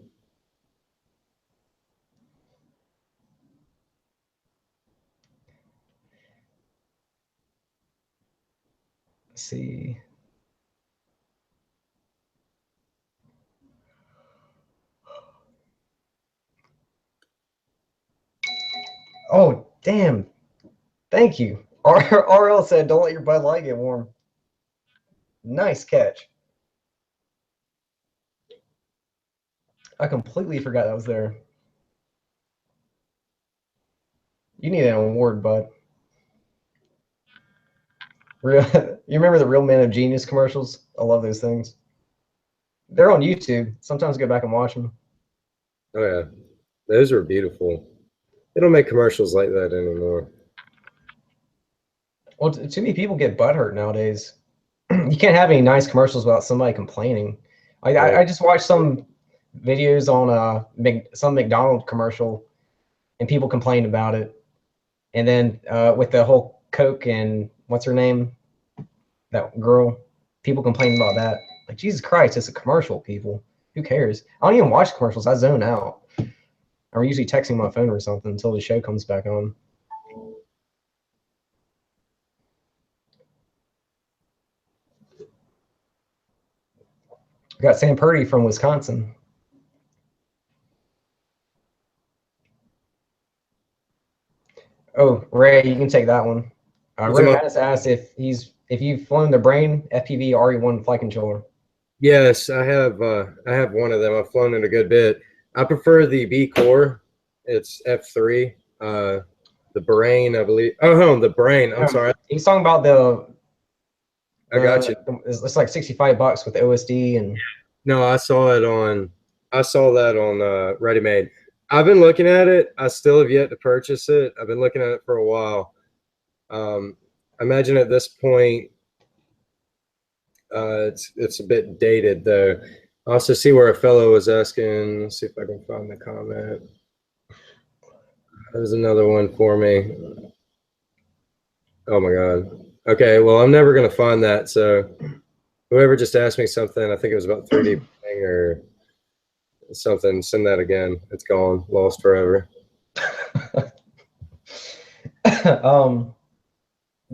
Let's see. Oh, damn. Thank you. RL said, don't let your Bud Light get warm. Nice catch. I completely forgot that was there. You need an award, bud. Real, you remember the Real Men of Genius commercials? I love those things. They're on YouTube. Sometimes I go back and watch them. Oh yeah, those were beautiful. They don't make commercials like that anymore. Well, too many people get butthurt nowadays. You can't have any nice commercials without somebody complaining. I just watched some videos on some McDonald's commercial, and people complained about it. And then with the whole Coke and what's her name, that girl, people complained about that. Like, Jesus Christ, it's a commercial, people. Who cares? I don't even watch commercials. I zone out. I'm usually texting my phone or something until the show comes back on. We got Sam Purdy from Wisconsin. Oh, Ray, you can take that one. Ray Mattis asked if you've flown the Brain FPV RE1 flight controller. Yes, I have one of them. I've flown it a good bit. I prefer the B Core. It's F3. The Brain, I believe. Oh, the Brain. I'm sorry. He's talking about the. I got you. It's like $65 with OSD and. No, I saw that on Ready Made. I've been looking at it. I still have yet to purchase it. I've been looking at it for a while. I imagine at this point, it's a bit dated though. I also see where a fellow was asking. Let's see if I can find the comment. There's another one for me. Oh my God. Okay, well, I'm never gonna find that. So whoever just asked me something, I think it was about 3D printing or something, send that again. It's gone, lost forever.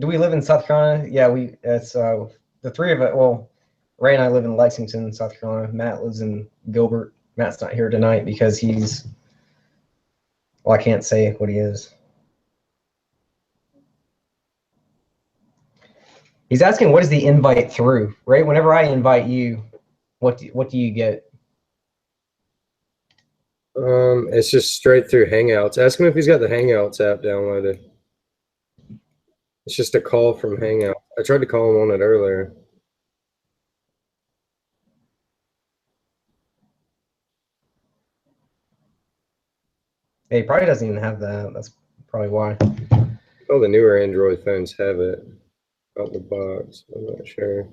Do we live in South Carolina? Yeah, it's the three of it. Well, Ray and I live in Lexington, South Carolina. Matt lives in Gilbert. Matt's not here tonight because well, I can't say what he is. He's asking, what is the invite through? Ray, whenever I invite you, what do you get? It's just straight through Hangouts. Ask him if he's got the Hangouts app downloaded. It's just a call from Hangout. I tried to call him on it earlier. He probably doesn't even have that. That's probably why. Oh, the newer Android phones have it out the box. I'm not sure.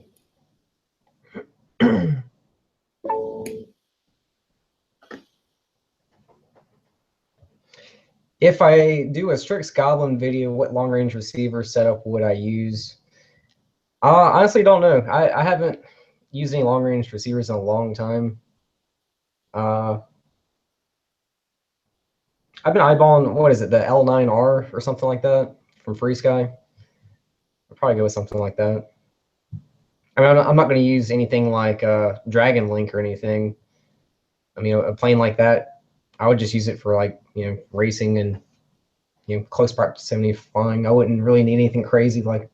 If I do a Strix Goblin video, what long-range receiver setup would I use? I honestly don't know. I haven't used any long-range receivers in a long time. I've been eyeballing, what is it, the L9R or something like that from FreeSky. I'll probably go with something like that. I mean, I'm not going to use anything like Dragon Link or anything. I mean, a plane like that, I would just use it for like, racing and, close proximity flying. I wouldn't really need anything crazy like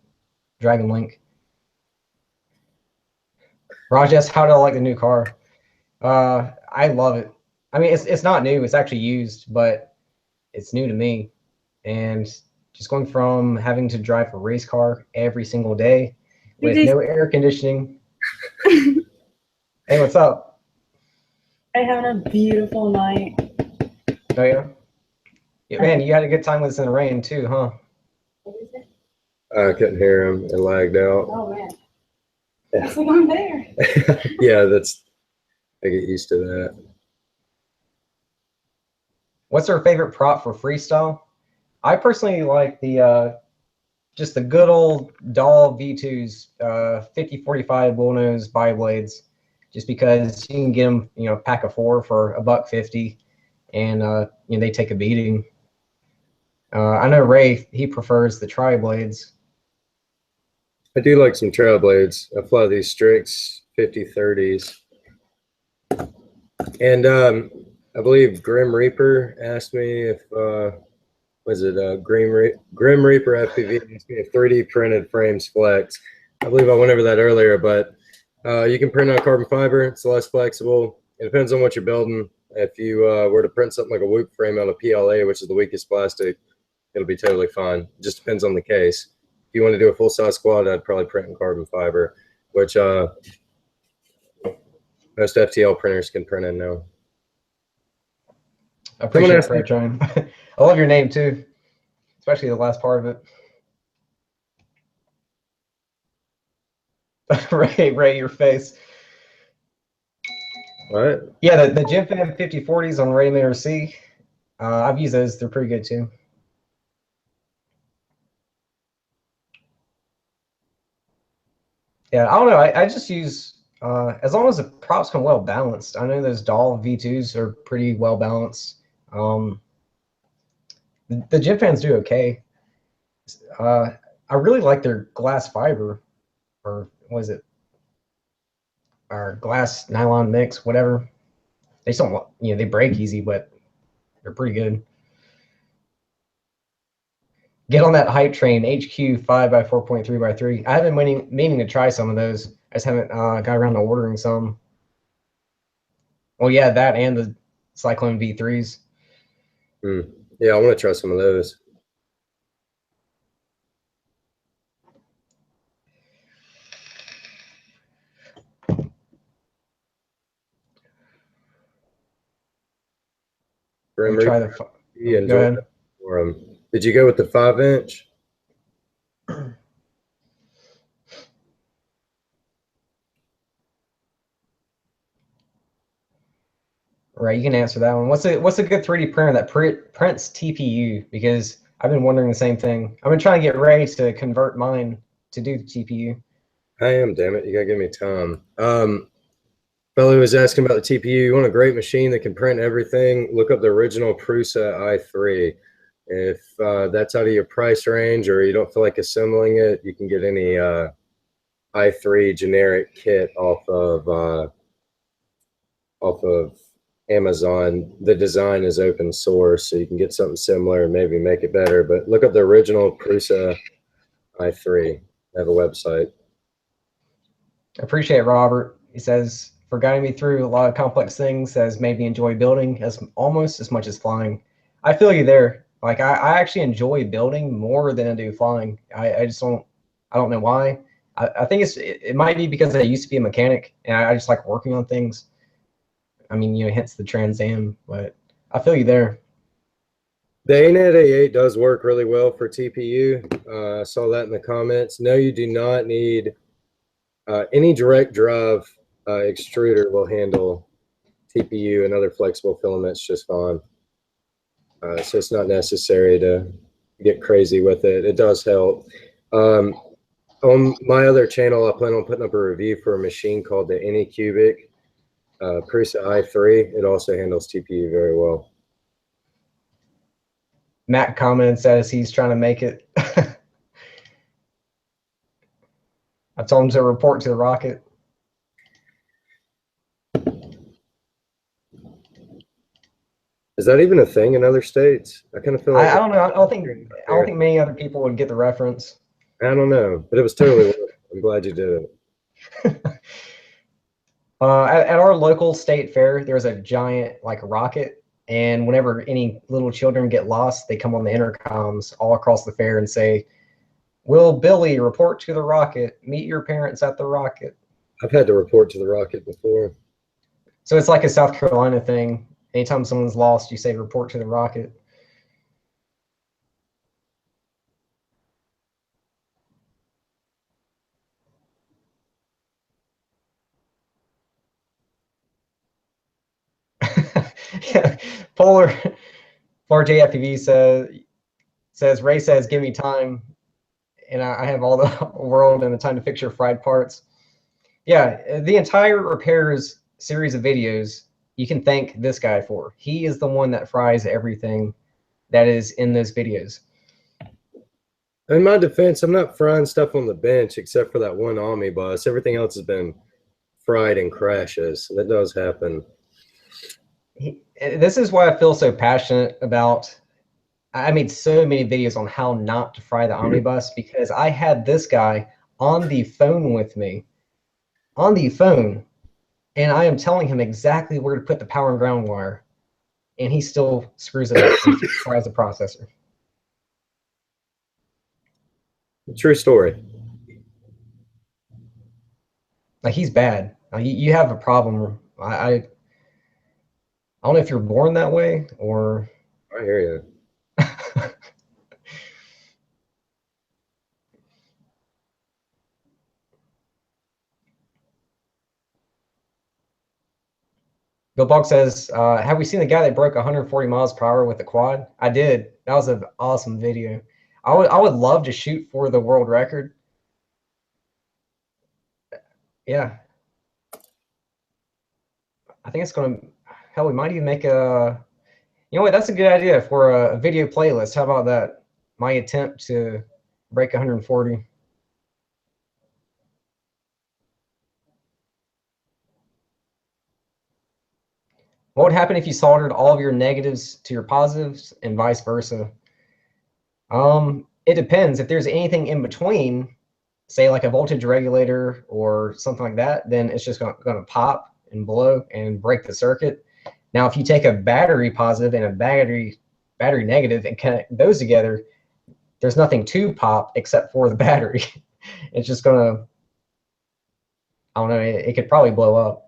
Dragon Link. Rajesh, how do I like the new car? I love it. I mean, it's not new. It's actually used, but it's new to me. And just going from having to drive a race car every single day with no air conditioning. Hey, what's up? I'm having a beautiful night. Oh, yeah? Man, you had a good time with us in the rain, too, huh? What is it? I couldn't hear him. It lagged out. Oh, man. It's like I'm there. Yeah, I get used to that. What's our favorite prop for Freestyle? I personally like the just the good old Dahl V2s, 5045 bullnose bi-blades, just because you can get them, a pack of 4 for $1.50, and they take a beating. I know Ray, he prefers the tri-blades. I do like some trail blades. I fly these Strix 5030s. And I believe Grim Reaper asked me if was it Grim Reaper FPV asked me if 3D printed frames flex. I believe I went over that earlier, but you can print on carbon fiber. It's less flexible. It depends on what you're building. If you were to print something like a Whoop frame on a PLA, which is the weakest plastic, it'll be totally fine. It just depends on the case. If you want to do a full-size squad, I'd probably print in carbon fiber, which most FTL printers can print in now. I appreciate it, Proton. I love your name too, especially the last part of it. Ray, your face. All right. Yeah, the GenFan 5040s on Radiator C. I've used those. They're pretty good too. Yeah, I don't know. I just use, as long as the props come well balanced. I know those Doll V2s are pretty well balanced. The GenFans do okay. I really like their glass fiber, or what is it? Or glass nylon mix, whatever. They just don't, they break easy, but they're pretty good. Get on that hype train, HQ 5x4.3x3. I have been meaning to try some of those. I just haven't got around to ordering some. Well, yeah, that and the Cyclone V3s. Yeah, I want to try some of those. Try the. Go ahead. Did you go with the 5-inch? Right, you can answer that one. What's a good 3D printer that prints TPU? Because I've been wondering the same thing. I've been trying to get Ray to convert mine to do the TPU. I am, damn it. You gotta give me time. Fellow was asking about the TPU. You want a great machine that can print everything? Look up the original Prusa i3. If that's out of your price range or you don't feel like assembling it, you can get any i3 generic kit off of Amazon. The design is open source, so you can get something similar and maybe make it better. But look up the original Prusa i3. They have a website. I appreciate Robert. He says, for guiding me through a lot of complex things that has made me enjoy building almost as much as flying. I feel you there. Like I actually enjoy building more than I do flying. I just don't know why. I think it might be because I used to be a mechanic and I just like working on things. I mean, hence the Trans Am, but I feel you there. The ANET A8 does work really well for TPU. I saw that in the comments. No, you do not need any direct drive extruder will handle TPU and other flexible filaments just fine. So it's not necessary to get crazy with it. It does help. On my other channel, I plan on putting up a review for a machine called the Anycubic Prusa i3. It also handles TPU very well. Matt commented, says he's trying to make it. I told him to report to the rocket. Is that even a thing in other states? I kind of feel like I don't know. I don't think many other people would get the reference. I don't know, but it was totally worth it. I'm glad you did it. At our local state fair, there's a giant rocket, and whenever any little children get lost, they come on the intercoms all across the fair and say, "Will Billy report to the rocket? Meet your parents at the rocket." I've had to report to the rocket before. So it's like a South Carolina thing. Anytime someone's lost, you say report to the rocket. Yeah. Polar JFPV says Ray says, "Give me time," and I have all the world and the time to fix your fried parts. Yeah, the entire repairs series of videos you can thank this guy for. He is the one that fries everything that is in those videos. In my defense, I'm not frying stuff on the bench except for that one omnibus. Everything else has been fried and crashes. That does happen. This is why I feel so passionate about. I made so many videos on how not to fry the omnibus because I had this guy on the phone with me, and I am telling him exactly where to put the power and ground wire, and he still screws it up and fries the processor. True story. Like, he's bad. You have a problem. I don't know if you're born that way or. I hear you. Bill Buck says, have we seen the guy that broke 140 miles per hour with the quad? I did. That was an awesome video. I would love to shoot for the world record. Yeah. I think it's going to, hell, we might even make a, you know what, that's a good idea for a video playlist. How about that? My attempt to break 140. What would happen if you soldered all of your negatives to your positives and vice versa? It depends. If there's anything in between, say like a voltage regulator or something like that, then it's just going to pop and blow and break the circuit. Now, if you take a battery positive and a battery negative and connect those together, there's nothing to pop except for the battery. It's just going to, I don't know, it could probably blow up.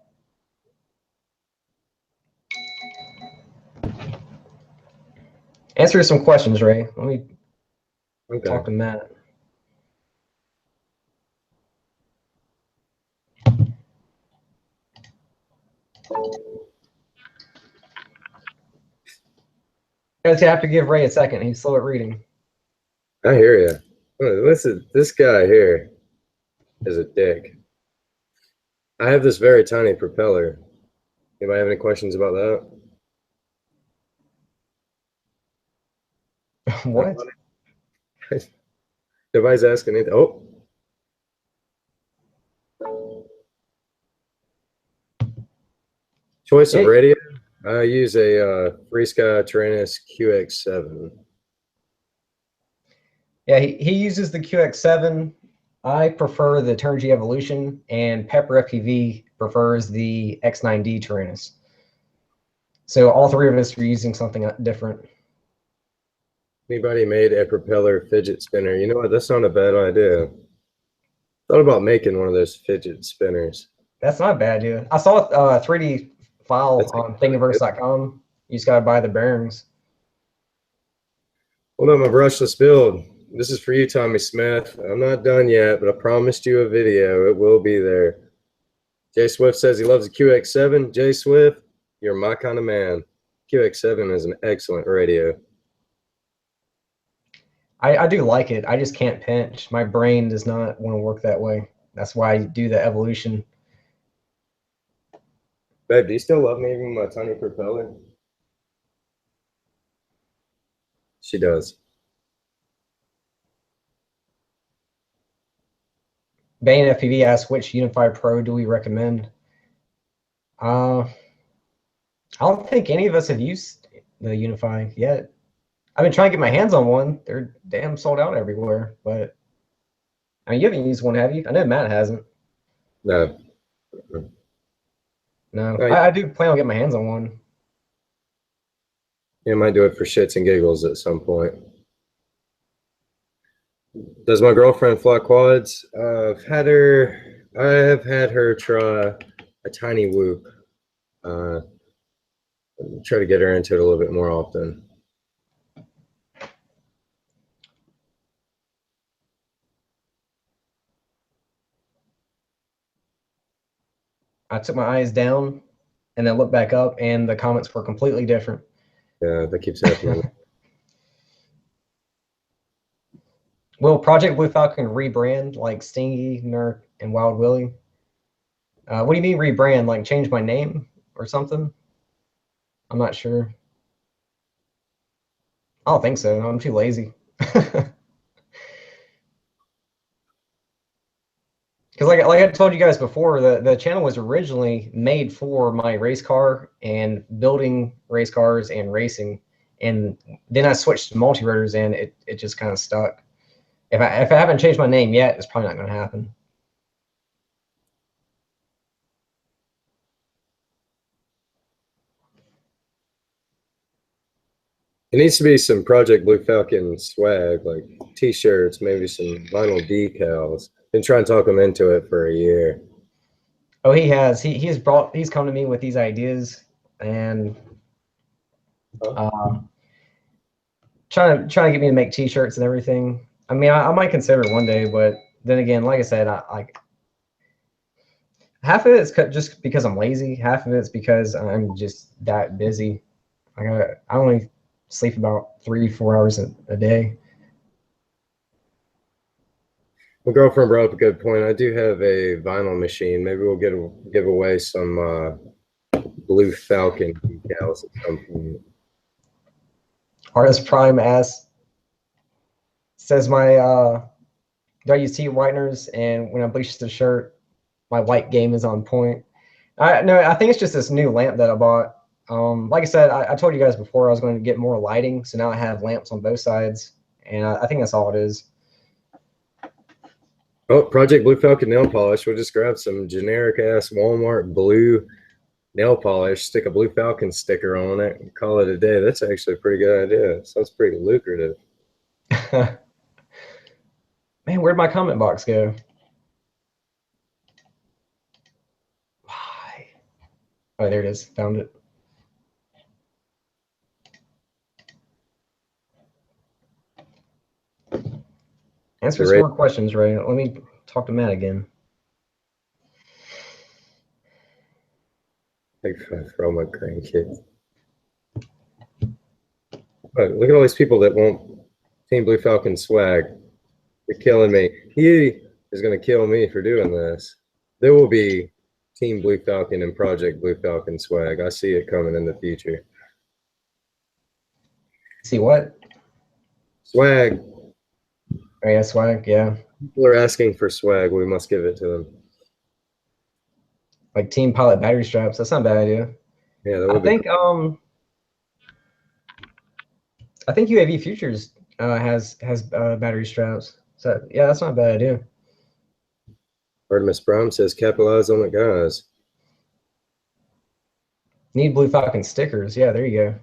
Answer some questions, Ray. Let me talk to Matt. I just have to give Ray a second. He's slow at reading. I hear you. Listen, this guy here is a dick. I have this very tiny propeller. Anybody have any questions about that? What? Nobody's asking anything. Oh. Choice of radio. I use a Freestyle Tyrannus QX7. Yeah, he uses the QX7. I prefer the Turnigy Evolution, and Pepper FPV prefers the X9D Tyrannus. So all three of us are using something different. Anybody made a propeller fidget spinner? You know what? That's not a bad idea. Thought about making one of those fidget spinners. That's not a bad idea. I saw a 3D file on thingiverse.com. You just gotta buy the bearings. Hold on, my brushless build. This is for you, Tommy Smith. I'm not done yet, but I promised you a video. It will be there. Jay Swift says he loves the QX7. Jay Swift, you're my kind of man. QX7 is an excellent radio. I do like it. I just can't pinch. My brain does not want to work that way. That's why I do the evolution. Babe, do you still love me even with my tiny propeller? She does. Bane FPV asks, which Unify Pro do we recommend? I don't think any of us have used the Unify yet. I've been trying to get my hands on one. They're damn sold out everywhere. But I mean, you haven't used one, have you? I know Matt hasn't. No. No, I do plan on getting my hands on one. Yeah, I might do it for shits and giggles at some point. Does my girlfriend fly quads? I have had her try a tiny whoop. Try to get her into it a little bit more often. I took my eyes down and then looked back up, and the comments were completely different. Yeah, that keeps happening. Will Project Blue Falcon rebrand like Stingy, Nerk, and Wild Willie? What do you mean rebrand? Like change my name or something? I'm not sure. I don't think so. I'm too lazy. Because like I told you guys before, the channel was originally made for my race car and building race cars and racing, and then I switched to multi-rotors, and it just kind of stuck. If I haven't changed my name yet, it's probably not going to happen. It needs to be some Project Blue Falcon swag, like t-shirts, maybe some vinyl decals. Been trying to talk him into it for a year. Oh, he has. He's come to me with these ideas and trying to get me to make t-shirts and everything. I mean, I might consider it one day, but then again, like I said, I half of it's just because I'm lazy. Half of it's because I'm just that busy. I only sleep about 3-4 hours a day. My girlfriend brought up a good point. I do have a vinyl machine. Maybe we'll give away some Blue Falcon decals at some point. Artist Prime says do I use heat whiteners, and when I bleach the shirt, my white game is on point. I think it's just this new lamp that I bought. Like I said, I told you guys before I was going to get more lighting, so now I have lamps on both sides, and I think that's all it is. Oh, Project Blue Falcon nail polish. We'll just grab some generic ass Walmart blue nail polish, stick a Blue Falcon sticker on it, and call it a day. That's actually a pretty good idea. Sounds pretty lucrative. Man, where'd my comment box go? Why? Oh, there it is. Found it. Answer some more questions, Ray. Let me talk to Matt again. I throw my grandkids. Look at all these people that want Team Blue Falcon swag. You're killing me. He is going to kill me for doing this. There will be Team Blue Falcon and Project Blue Falcon swag. I see it coming in the future. See what? Swag. Oh, yeah, swag, yeah. People are asking for swag. We must give it to them. Like Team Pilot battery straps. That's not a bad idea. Yeah, that would be cool. I think UAV Futures has battery straps. So yeah, that's not a bad idea. Artemis Prime says capitalize on it, guys. Need Blue Falcon stickers. Yeah, there you go.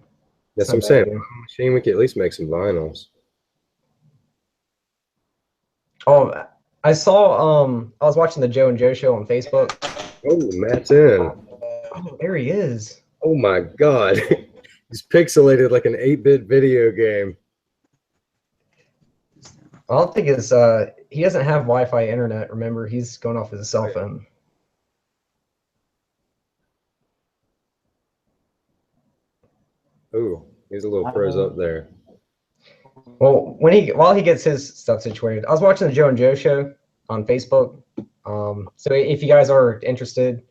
That's what I'm saying. Machine, we could at least make some vinyls. Oh, I saw I was watching the Joe and Joe show on Facebook. Oh, Matt's in. Oh, there he is. Oh my God. He's pixelated like an 8-bit video game. I don't think it's he doesn't have Wi-Fi internet, remember? He's going off his cell phone. Oh, he's a little froze up there. Well, while he gets his stuff situated, I was watching the Joe and Joe show on Facebook. So if you guys are interested,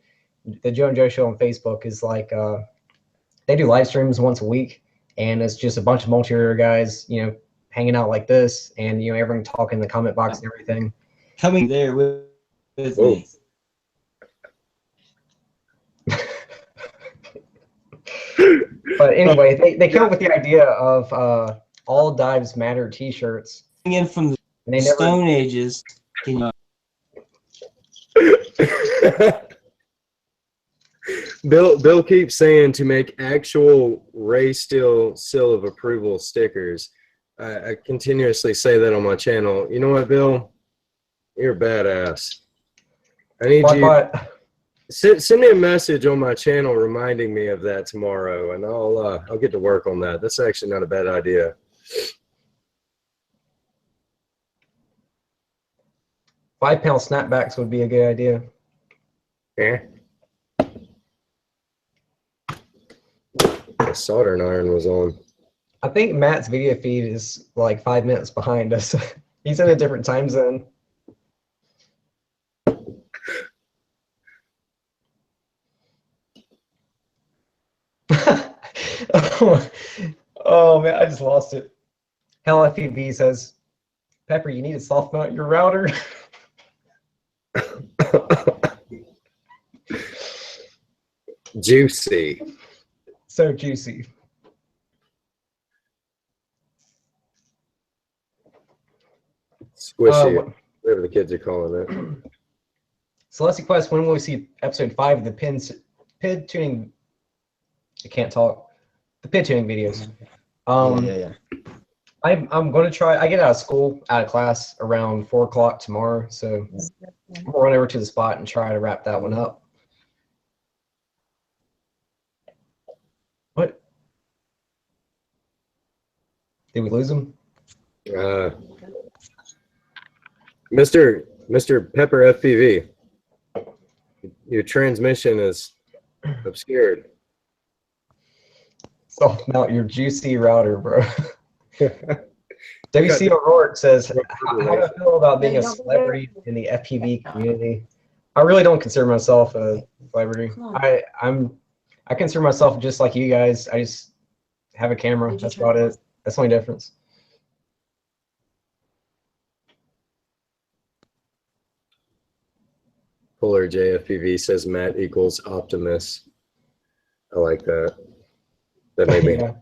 the Joe and Joe show on Facebook is like they do live streams once a week, and it's just a bunch of multi-career guys, hanging out like this, and everyone talking in the comment box and everything. Coming there with me. But anyway, they came up with the idea of all dives matter t-shirts. In from the Stone Ages. Bill keeps saying to make actual Ray Steele seal of approval stickers. I continuously say that on my channel. You know what, Bill? You're a badass. I need you. Send me a message on my channel reminding me of that tomorrow, and I'll get to work on that. That's actually not a bad idea. 5-pound snapbacks would be a good idea. Yeah. The soldering iron was on. I think Matt's video feed is like 5 minutes behind us. He's in a different time zone. Oh man, I just lost it. Hell, FPV says, Pepper, you need to soft mount your router. Juicy. So juicy. Squishy, whatever the kids are calling it. Celestia Quest, when will we see episode 5 of the PID tuning? I can't talk. The PID tuning videos. Yeah. I'm going to try. I get out of class around 4 o'clock tomorrow, so I'm going to run over to the spot and try to wrap that one up. What? Did we lose him? Mr. Pepper FPV, your transmission is obscured. So mount your juicy router, bro. WC O'Rourke says, how do I feel about being a celebrity in the FPV community? I really don't consider myself a celebrity. I consider myself just like you guys. I just have a camera. That's about it. That's the only difference. Polar JFPV says Matt equals Optimus. I like that. That made me. Yeah.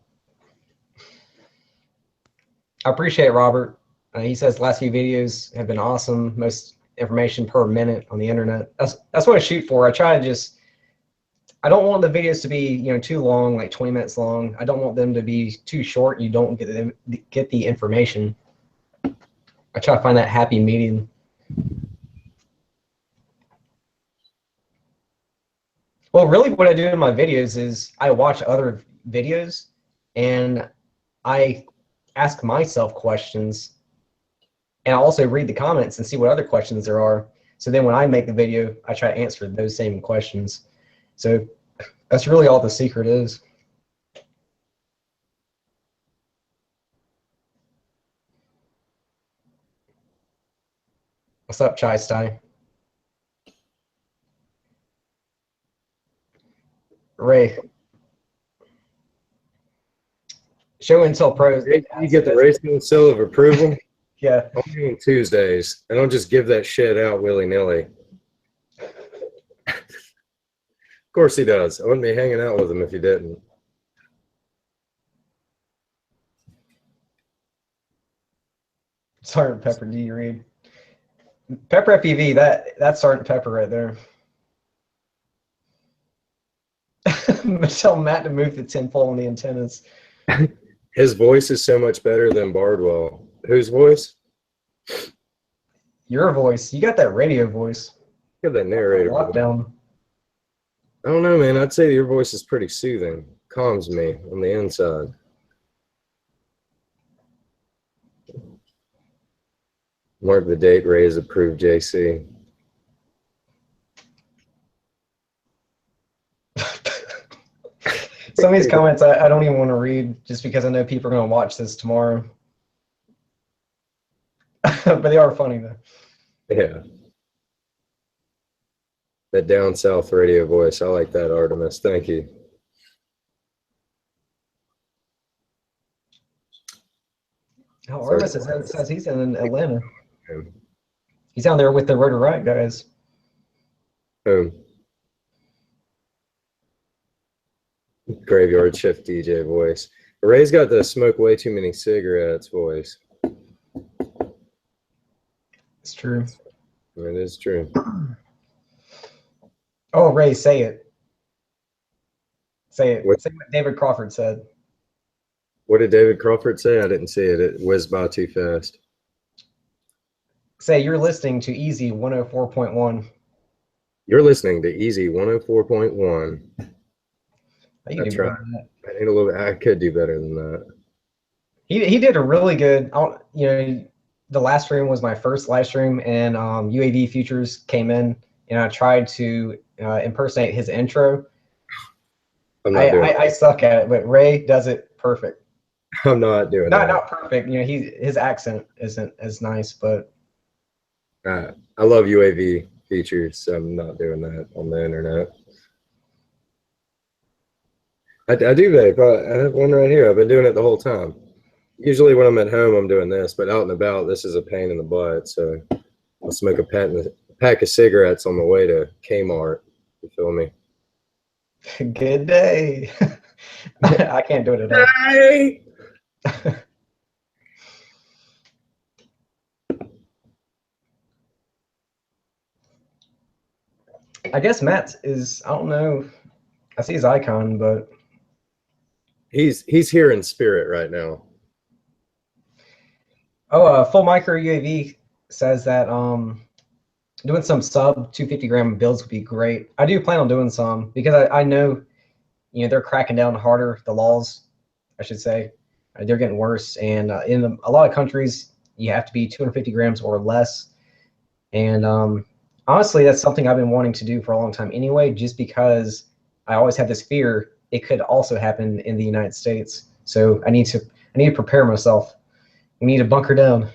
I appreciate Robert. He says last few videos have been awesome. Most information per minute on the internet. That's what I shoot for. I try to just. I don't want the videos to be too long, like 20 minutes long. I don't want them to be too short. You don't get the information. I try to find that happy medium. Well, really what I do in my videos is I watch other videos and I ask myself questions, and I also read the comments and see what other questions there are. So then when I make the video, I try to answer those same questions. So that's really all the secret is. What's up, Chai Stein? Ray. Show and tell pros. You get the racing seal of approval? Yeah. Only on Tuesdays. I don't just give that shit out willy-nilly. Of course he does. I wouldn't be hanging out with him if he didn't. Sergeant Pepper, do you read? Pepper FPV, that's Sergeant Pepper right there. Tell Matt to move the tinfoil on the antennas. His voice is so much better than Bardwell. Whose voice? Your voice. You got that radio voice. You got that narrator. Lockdown. I don't know, man. I'd say your voice is pretty soothing. Calms me on the inside. Mark the date. Ray is approved JC. Some of these comments I don't even want to read just because I know people are going to watch this tomorrow. But they are funny though. Yeah. That down south radio voice. I like that, Artemis. Thank you. Oh, Artemis says he's in Atlanta. He's down there with the Rotor Riot guys. Graveyard shift DJ voice. Ray's got the smoke way too many cigarettes voice. It's true. It is true. Oh, Ray, say it. Say it. What? Say what David Crawford said. What did David Crawford say? I didn't see it. It whizzed by too fast. Say you're listening to Easy 104.1. You're listening to Easy 104.1. That's right. I need a little bit. I could do better than that. He did a really good. The last stream was my first live stream, and UAV Futures came in, and I tried to impersonate his intro. I suck at it, but Ray does it perfect. I'm not doing that. Not perfect. His accent isn't as nice, but I love UAV Features, so I'm not doing that on the internet. I do vape. I have one right here. I've been doing it the whole time. Usually when I'm at home, I'm doing this, but out and about, this is a pain in the butt. So I'll smoke a pack of cigarettes on the way to Kmart. You feel me? Good day. I can't do it at all. Hey! I guess Matt is, I don't know. I see his icon, but He's here in spirit right now. Oh, Full Micro UAV says that doing some sub 250-gram builds would be great. I do plan on doing some because I know, they're cracking down harder. The laws, I should say, they're getting worse. And in a lot of countries, you have to be 250 grams or less. And honestly, that's something I've been wanting to do for a long time anyway, just because I always have this fear it could also happen in the United States. So I need to prepare myself. We need to bunker down.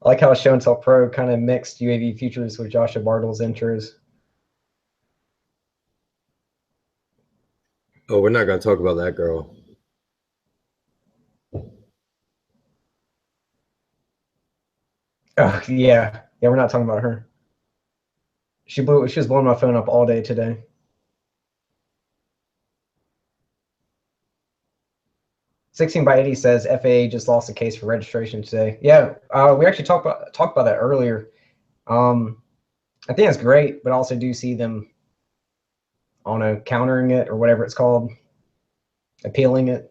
I like how Show and Tell Pro kind of mixed UAV futures with Joshua Bartle's intros. Oh, we're not going to talk about that girl. Oh, yeah, we're not talking about her. She was blowing my phone up all day today. $16/80 says FAA just lost a case for registration today. Yeah, we actually talked about that earlier. I think that's great, but I also do see them, I don't know, countering it or whatever it's called, appealing it.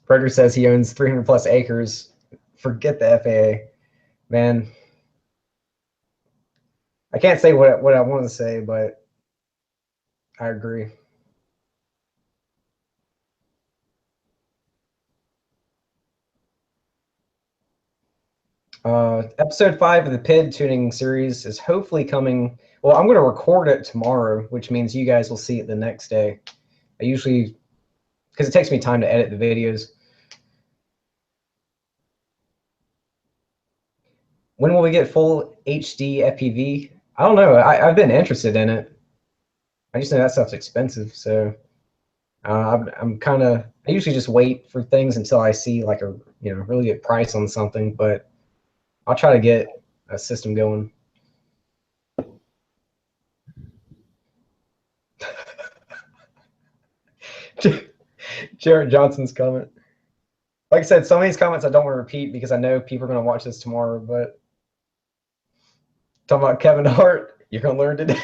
Predator says he owns 300 plus acres. Forget the FAA, man. I can't say what I want to say, but I agree. Episode 5 of the PID tuning series is hopefully coming. Well, I'm going to record it tomorrow, which means you guys will see it the next day. I usually, because it takes me time to edit the videos. When will we get full HD FPV? I don't know. I've been interested in it. I just know that stuff's expensive, so I'm kind of. I usually just wait for things until I see like a really good price on something, but I'll try to get a system going. Jared Johnson's comment. Like I said, some of these comments I don't want to repeat because I know people are going to watch this tomorrow, but talking about Kevin Hart, you're going to learn today.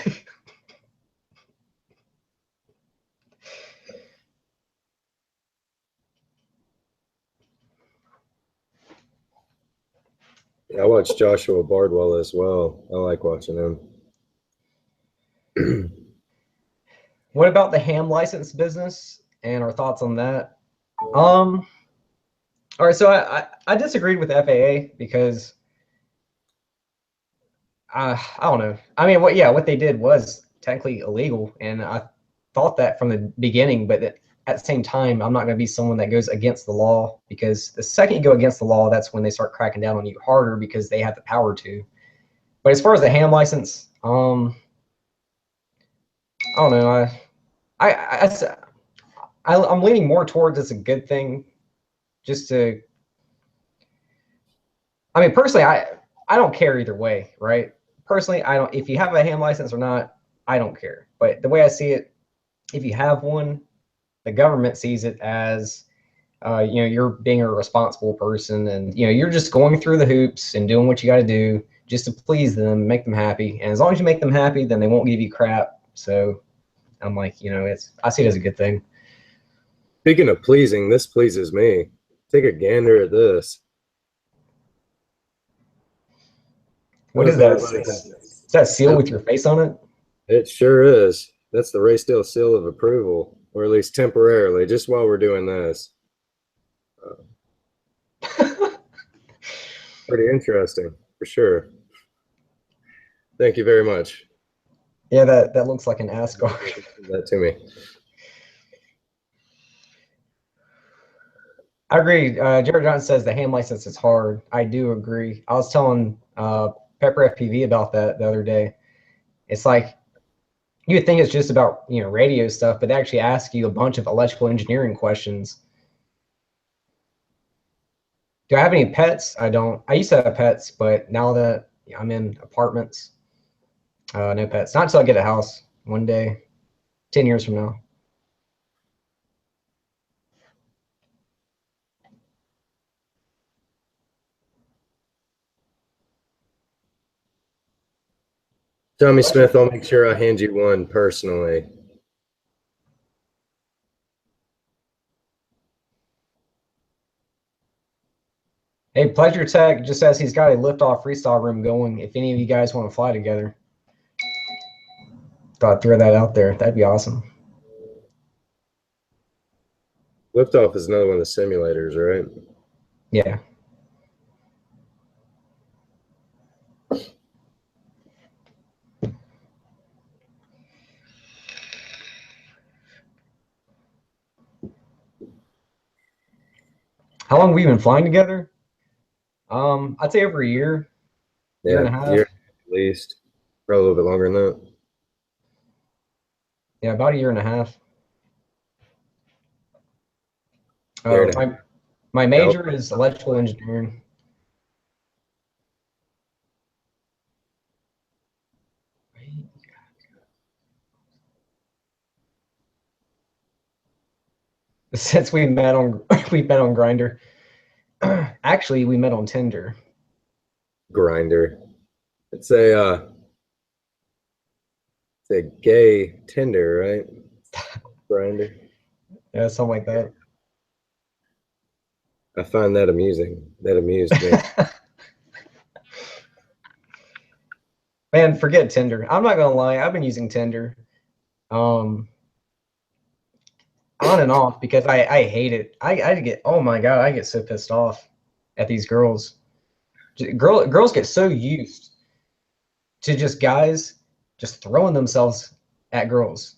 I watch Joshua Bardwell as well. I like watching him. What about the ham license business and our thoughts on that? All right, so I disagreed with FAA because I don't know. I mean, what they did was technically illegal, and I thought that from the beginning. But at the same time, I'm not going to be someone that goes against the law, because the second you go against the law, that's when they start cracking down on you harder because they have the power to. But as far as the ham license, I don't know. I'm leaning more towards it's a good thing, just to. I mean, personally, I don't care either way, right? Personally, I don't. If you have a ham license or not, I don't care. But the way I see it, if you have one, the government sees it as, you're being a responsible person, and you're just going through the hoops and doing what you got to do just to please them, make them happy. And as long as you make them happy, then they won't give you crap. So I'm like, I see it as a good thing. Speaking of pleasing, this pleases me. Take a gander at this. What is that? Is that a seal with your face on it? It sure is. That's the Ray Steele seal of approval, or at least temporarily, just while we're doing this. Pretty interesting, for sure. Thank you very much. Yeah, that looks like an ass guard. That to me. I agree. Jared Johnson says the ham license is hard. I do agree. I was telling Pepper FPV about that the other day. It's like, you would think it's just about radio stuff, but they actually ask you a bunch of electrical engineering questions. Do I have any pets? I don't. I used to have pets, but now that I'm in apartments, no pets. Not until I get a house one day, 10 years from now. Tommy Smith, I'll make sure I hand you one personally. Hey, Pleasure Tech just says he's got a liftoff freestyle room going. If any of you guys want to fly together, thought I'd throw that out there. That'd be awesome. Liftoff is another one of the simulators, right? Yeah. How long have we been flying together? I'd say over a year, year and a half. Year at least. Probably a little bit longer than that. Yeah, about a year and a half. Year and a My major is electrical engineering. Since we met on Grindr. Actually, we met on Tinder. Grinder. It's a gay Tinder, right? Grinder. Yeah, something like that. I find that amusing. That amused me. Man, forget Tinder. I'm not gonna lie, I've been using Tinder. On and off because I hate it. I get, oh my God, I get so pissed off at these girls. Girls get so used to just guys just throwing themselves at girls.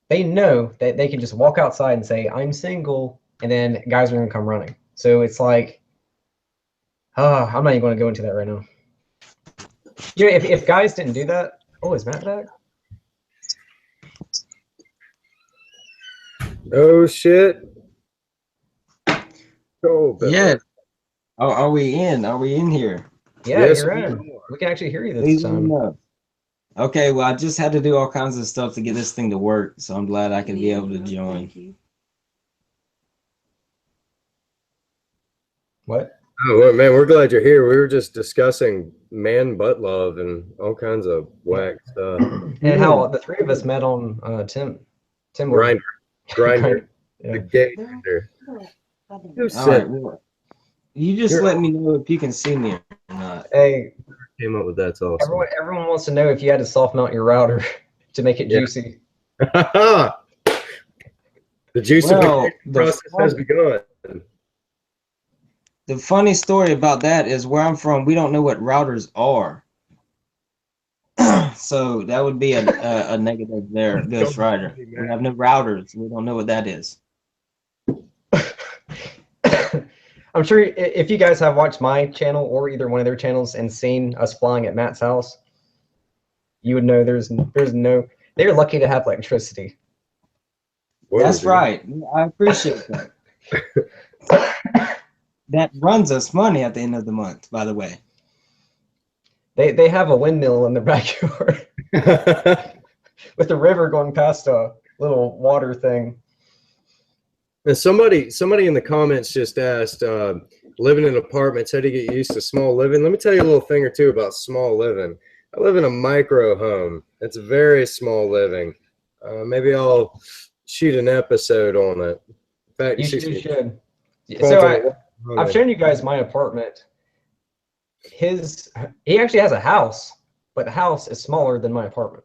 They know that they can just walk outside and say, I'm single, and then guys are gonna come running. So it's like, I'm not even gonna go into that right now. You know, if guys didn't do that, oh, is Matt back? Oh shit. Oh, Yeah. Oh, are we in? Are we in here? Yeah, yes, you're in. We can actually hear you this Please let me time. know. Okay, well, I just had to do all kinds of stuff to get this thing to work, so I'm glad I can be able to join. What? Oh well, man, we're glad you're here. We were just discussing man butt love and all kinds of whack stuff. And how the three of us met on Timber. Grinder. Yeah. The gay Tinder. Who All said right, well, you just let me know if you can see me or not. Hey, came up with that's awesome. everyone wants to know if you had to soft mount your router to make it juicy. The juicification process has begun. The funny story about that is where I'm from, we don't know what routers are. So that would be a negative there, Ghost Rider. We have no routers. We don't know what that is. I'm sure if you guys have watched my channel or either one of their channels and seen us flying at Matt's house, you would know there's no. They're lucky to have electricity. That's right. I appreciate that. That runs us money at the end of the month, by the way. They have a windmill in their backyard with the river going past a little water thing. And somebody in the comments just asked, living in apartments, how do you get used to small living? Let me tell you a little thing or two about small living. I live in a micro home. It's very small living. Maybe I'll shoot an episode on it. In fact, You should. So I've shown you guys my apartment. He actually has a house, but the house is smaller than my apartment.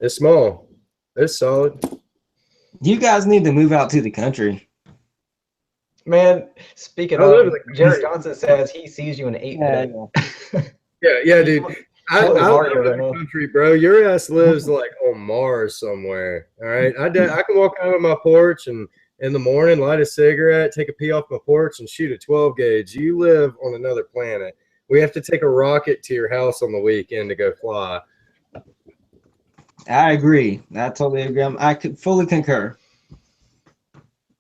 It's small. It's solid. You guys need to move out to the country. Man, speaking of, Jared Johnson says he sees you in 8 minutes. Yeah, dude. I live in right the country, bro. Your ass lives like on Mars somewhere. All right. I can walk out on my porch and in the morning, light a cigarette, take a pee off my porch, and shoot a 12 gauge. You live on another planet. We have to take a rocket to your house on the weekend to go fly. I agree. I totally agree. I could fully concur.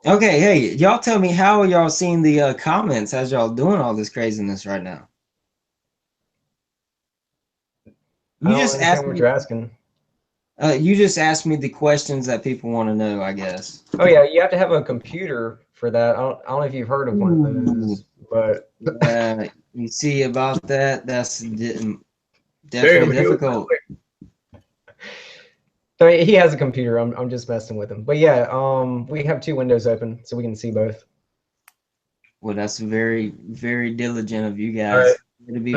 Okay, hey, y'all tell me, how are y'all seeing the comments as y'all doing all this craziness right now? You just asked me. What you're asking. You just asked me the questions that people want to know, I guess. Oh yeah, you have to have a computer for that. I don't know if you've heard of one of those, but you see about that? That's definitely Damn, difficult. So he has a computer. I'm just messing with him. But yeah, we have 2 windows open so we can see both. Well, that's very, very diligent of you All guys. right. To be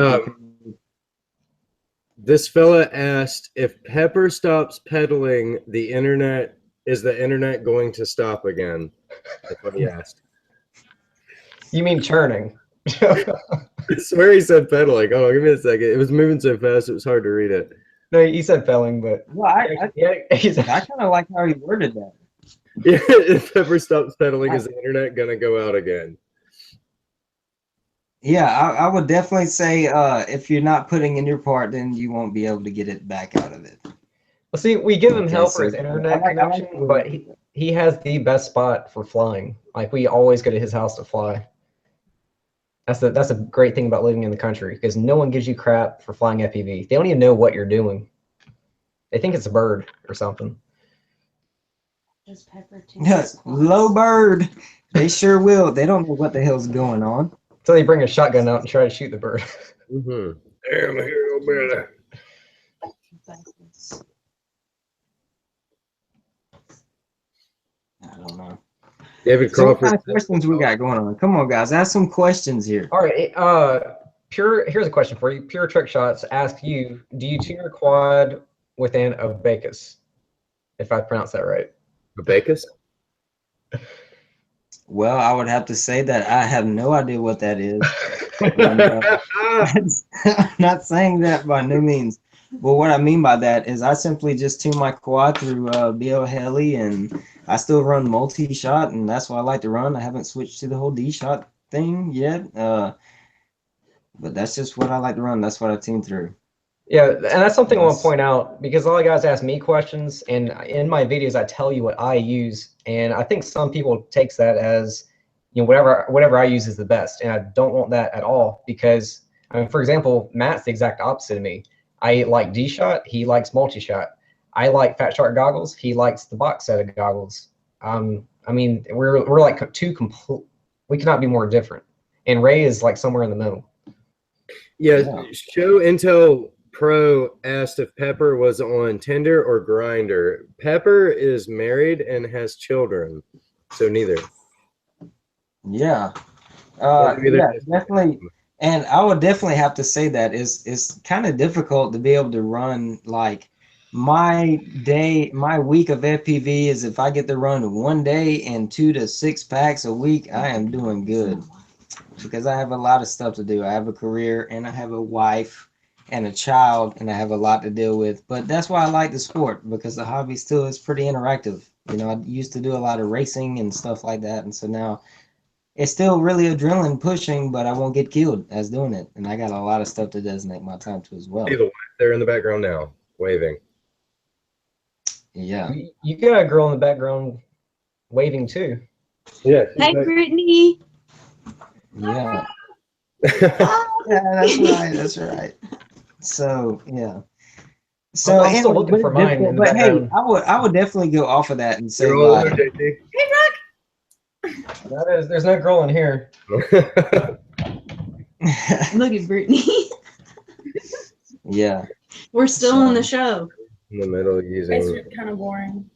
This fella asked if Pepper stops pedaling, is the internet going to stop again? That's what he asked. You mean churning? I swear he said pedaling. Oh, give me a second. It was moving so fast it was hard to read it. No, he said felling, but well, he's I kind of like how he worded that. Yeah, if Pepper stops pedaling, is the internet gonna go out again? Yeah, I would definitely say if you're not putting in your part, then you won't be able to get it back out of it. Well, see, we give him Okay, hell for so his internet I like connection, but he has the best spot for flying. Like we always go to his house to fly. That's a great thing about living in the country because no one gives you crap for flying FPV. They don't even know what you're doing. They think it's a bird or something. Does Pepper Low bird. They sure will. They don't know what the hell's going on. So they bring a shotgun out and try to shoot the bird. Mm-hmm. Damn, hero brother. I don't know. David So what Crawford. kind of questions we got going on? Come on, guys. Ask some questions here. All right. Here's a question for you. Pure Trick Shots asks you, do you tune your quad with an Abacus? If I pronounced that right. Abacus? Well, I would have to say that I have no idea what that is. I'm not saying that by no means. But what I mean by that is I simply just tune my quad through BL Heli, and I still run multi-shot, and that's what I like to run. I haven't switched to the whole D-shot thing yet. But that's just what I like to run. That's what I tune through. Yeah, and that's something I want to point out because a lot of guys ask me questions, and in my videos I tell you what I use, and I think some people takes that as, you know, whatever I use is the best, and I don't want that at all because, I mean, for example, Matt's the exact opposite of me. I like D-shot, he likes multi-shot. I like Fat Shark goggles, he likes the box set of goggles. I mean, we're like two complete. We cannot be more different, and Ray is like somewhere in the middle. Yeah. Show Intel Pro asked if Pepper was on Tinder or Grindr. Pepper is married and has children, so neither. Yeah. Yeah, definitely. And I would definitely have to say that it's kind of difficult to be able to run like my week of FPV is if I get to run one day and 2 to 6 packs a week, I am doing good because I have a lot of stuff to do. I have a career and I have a wife and a child, and I have a lot to deal with. But that's why I like the sport, because the hobby still is pretty interactive. You know, I used to do a lot of racing and stuff like that, and so now it's still really adrenaline pushing, but I won't get killed as doing it. And I got a lot of stuff to designate my time to as well. They're in the background now, waving. Yeah. You got a girl in the background waving too. Yeah. Hey, Brittany. Yeah. Yeah, that's right. That's right. So yeah. So I'm still looking for mine in the but hey, background. I would definitely go off of that and say You're all like, over, JT. There's no girl in here. Look at Brittany. yeah. We're still on the show. In the middle using. It's kind of boring.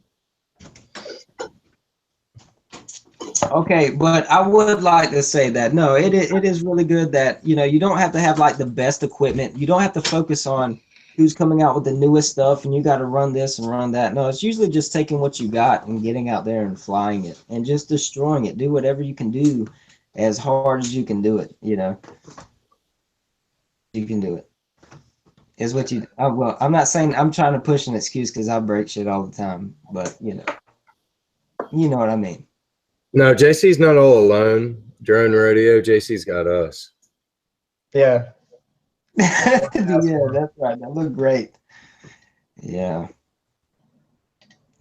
Okay, but I would like to say that no, it is really good that, you know, you don't have to have like the best equipment. You don't have to focus on who's coming out with the newest stuff and you got to run this and run that. No, it's usually just taking what you got and getting out there and flying it and just destroying it. Do whatever you can do as hard as you can do it, you know. You can do it. Is what you well, I'm not saying I'm trying to push an excuse because I break shit all the time, but you know what I mean. No, JC's not all alone. Drone rodeo, JC's got us. Yeah. Yeah, that's right. That looked great. Yeah.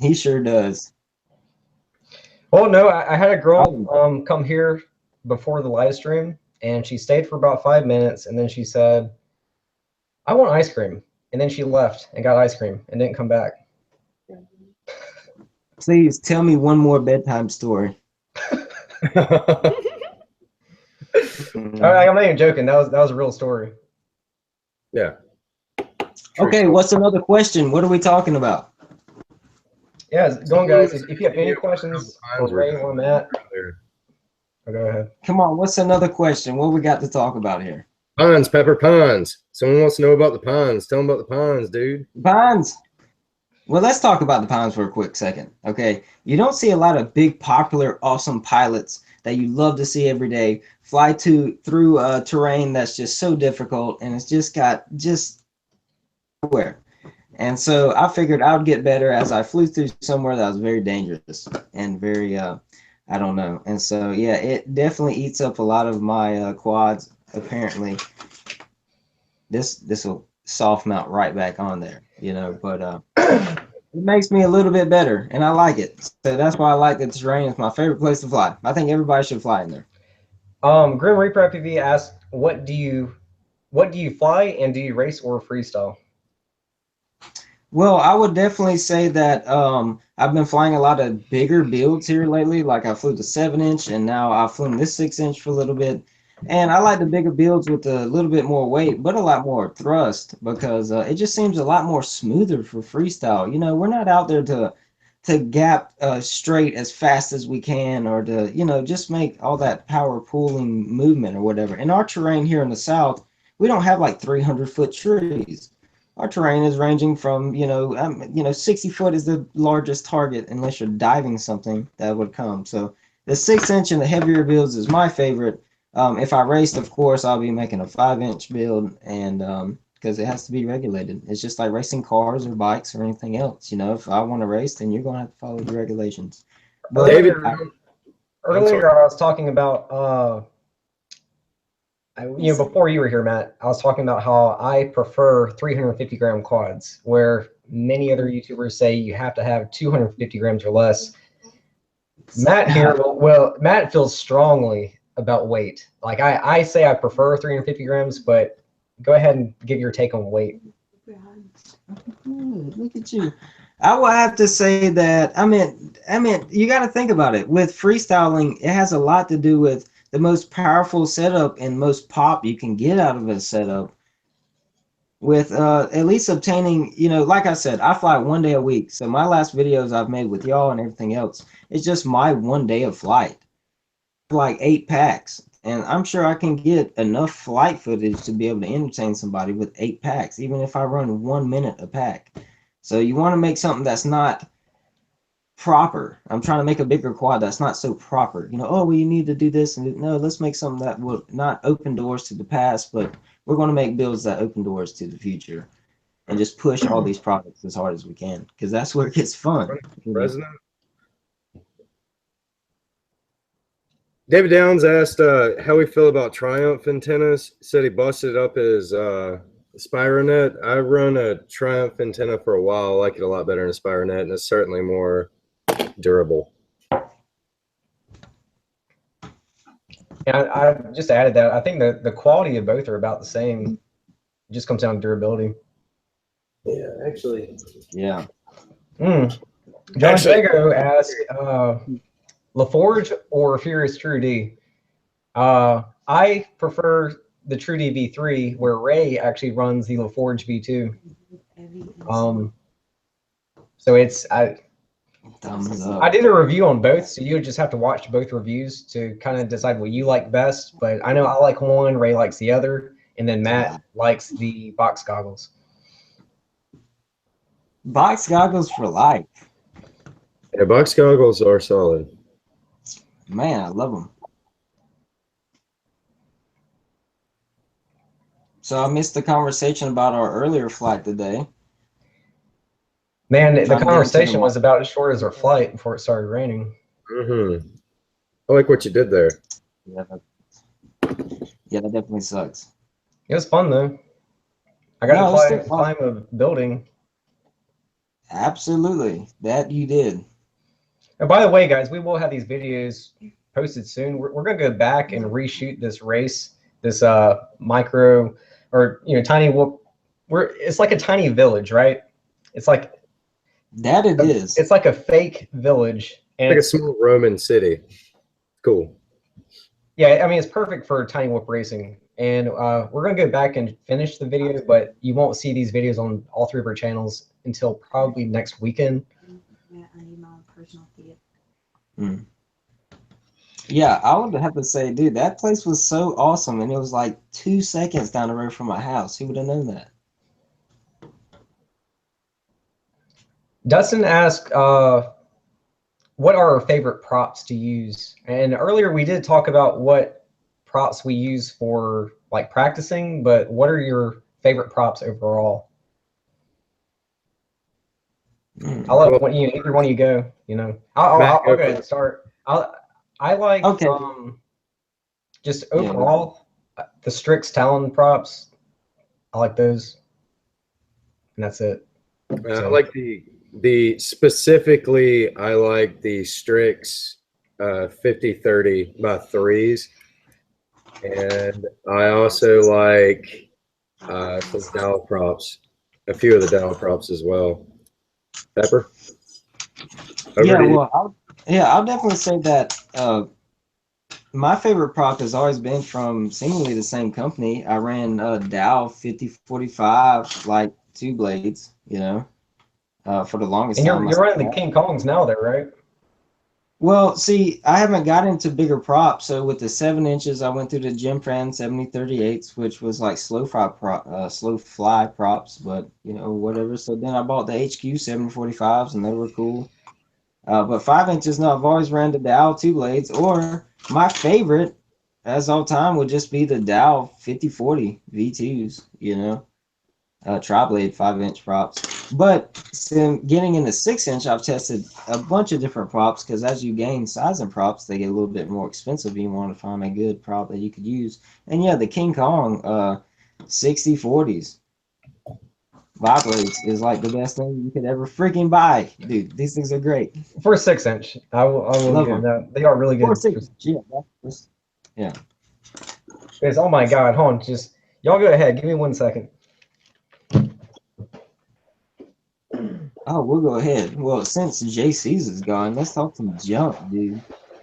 He sure does. Well, no, I had a girl come here before the live stream, and she stayed for about 5 minutes, and then she said, I want ice cream. And then she left and got ice cream and didn't come back. Please tell me one more bedtime story. I'm not even joking. That was a real story. Yeah. Okay, what's another question? What are we talking about? Yeah, go on, guys. If you have any questions for Ray or Matt, go ahead. Come on, what's another question? What we got to talk about here? Ponds, Pepper, ponds. Someone wants to know about the ponds. Tell them about the ponds, dude. Ponds. Well, let's talk about the ponds for a quick second. Okay, you don't see a lot of big, popular, awesome pilots that you love to see every day fly through terrain that's just so difficult, and it's just where. And so I figured I would get better as I flew through somewhere that was very dangerous and very I don't know. And so yeah, it definitely eats up a lot of my quads. Apparently, this will soft mount right back on there, you know. But it makes me a little bit better, and I like it. So that's why I like the terrain. It's my favorite place to fly. I think everybody should fly in there. Grim Reaper FPV asked, what do you fly, and do you race or freestyle? Well, I would definitely say that I've been flying a lot of bigger builds here lately. Like I flew the 7-inch, and now I've flown this 6-inch for a little bit. And I like the bigger builds with a little bit more weight, but a lot more thrust, because it just seems a lot more smoother for freestyle. You know, we're not out there to gap straight as fast as we can, or to, you know, just make all that power pooling movement or whatever. In our terrain here in the South, we don't have like 300-foot trees. Our terrain is ranging from, 60 foot is the largest target, unless you're diving something that would come. So the 6-inch and the heavier builds is my favorite. If I raced, of course, I'll be making a 5-inch build, and because it has to be regulated. It's just like racing cars or bikes or anything else. You know, if I want to race, then you're going to have to follow the regulations. But David, earlier I was talking about before you were here, Matt, I was talking about how I prefer 350 gram quads, where many other YouTubers say you have to have 250 grams or less. Matt here, Matt feels strongly about weight. Like I say I prefer 350 grams, but go ahead and give your take on weight. Look at you. I will have to say that, I mean, you got to think about it. With freestyling, it has a lot to do with the most powerful setup and most pop you can get out of a setup, with at least obtaining, like I said, I fly 1 day a week. So my last videos I've made with y'all and everything else, it's just my 1 day of flight, like 8 packs. And I'm sure I can get enough flight footage to be able to entertain somebody with 8 packs, even if I run 1 minute a pack. So you want to make something that's not proper. I'm trying to make a bigger quad that's not so proper. Oh, well, you need to do this. And no, let's make something that will not open doors to the past, but we're going to make builds that open doors to the future, and just push all these products as hard as we can, because that's where it gets fun. President David Downs asked how we feel about Triumph antennas. Said he busted up his Spironet. I run a Triumph antenna for a while. I like it a lot better than a Spironet, and it's certainly more durable. Yeah, I just added that. I think the quality of both are about the same. It just comes down to durability. Yeah, actually. Yeah. John Drago asked, LaForge or Furious True D? I prefer the True D V3, where Ray actually runs the LaForge V2. So it's Thumbs up. I did a review on both, so you would just have to watch both reviews to kind of decide what you like best. But I know I like one, Ray likes the other, and then Matt likes the box goggles. Box goggles for life. Yeah, box goggles are solid. Man, I love them. So I missed the conversation about our earlier flight today. Man, the conversation was about as short as our flight before it started raining. Mm-hmm. I like what you did there. Yeah, that definitely sucks. It was fun though. I got to climb a building. Absolutely, that you did. And by the way, guys, we will have these videos posted soon. We're going to go back and reshoot this race, this micro or tiny whoop. It's like a tiny village, right? It's like that. It is. It's like a fake village, and like a small Roman city. Cool. Yeah, I mean it's perfect for tiny whoop racing. And we're going to go back and finish the video, but you won't see these videos on all 3 of our channels until probably next weekend. Yeah, I need my own personal kit. Mm. Yeah, I would have to say, dude, that place was so awesome, and it was like 2 seconds down the road from my house. Who would have known that? Dustin asked, what are our favorite props to use? And earlier we did talk about what props we use for like practicing, but what are your favorite props overall? I'll let either one of you go. You know, I'll go ahead and start. I like Okay. just overall the Strix Talon props. I like those, and that's it. I like the specifically. I like the Strix 50-30 by threes, and I also like some dowel props, a few of the dowel props as well. Pepper. I'll definitely say that my favorite prop has always been from seemingly the same company. I ran Dow 50-45, like 2 blades, you know, for the longest and time. You're running the King Kongs now, though, right? Well, see, I haven't got into bigger props. So with the 7 inches, I went through the Jim Fran 70-38s, which was like slow fly props, but you know, whatever. So then I bought the HQ 70-45s, and they were cool. But 5 inches, no, I've always ran the Dow 2 blades, or my favorite, as all time, would just be the Dow 50-40 V2s, you know, tri-blade 5-inch props. But getting into 6-inch, I've tested a bunch of different props because as you gain size in props, they get a little bit more expensive. You want to find a good prop that you could use. And yeah, the King Kong 60-40s. Vibrates is like the best thing you could ever freaking buy, dude. These things are great. For a 6-inch, I will give them. They are really good. Yeah. Because, oh my God, hold on, just y'all go ahead. Give me 1 second. Oh, we'll go ahead. Well, since JC's is gone, let's talk some jump, dude.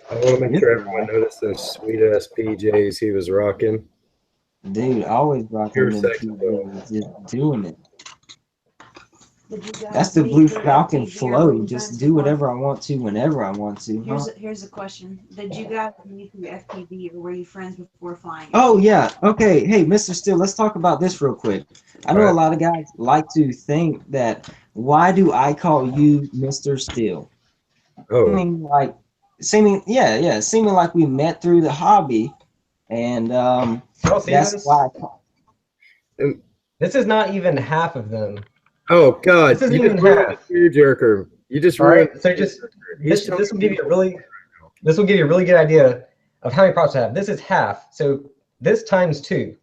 I want to make sure everyone noticed those sweet ass PJs he was rocking. Dude, always rocking them PJs, just doing it. That's the blue Falcon flow. Just do whatever I want to, whenever I want to. Here's a question. Did you guys meet through FPV or were you friends before flying? Oh, yeah. Okay. Hey, Mr. Steele, let's talk about this real quick. I know a lot of guys like to think that, why do I call you Mr. Steele? Oh. Seeming like we met through the hobby. And that's why this is not even half of them. Oh God! This isn't even half. Jerker. You just ruined. Right, so just this will give you a really good idea of how many props I have. This is half. So this times 2.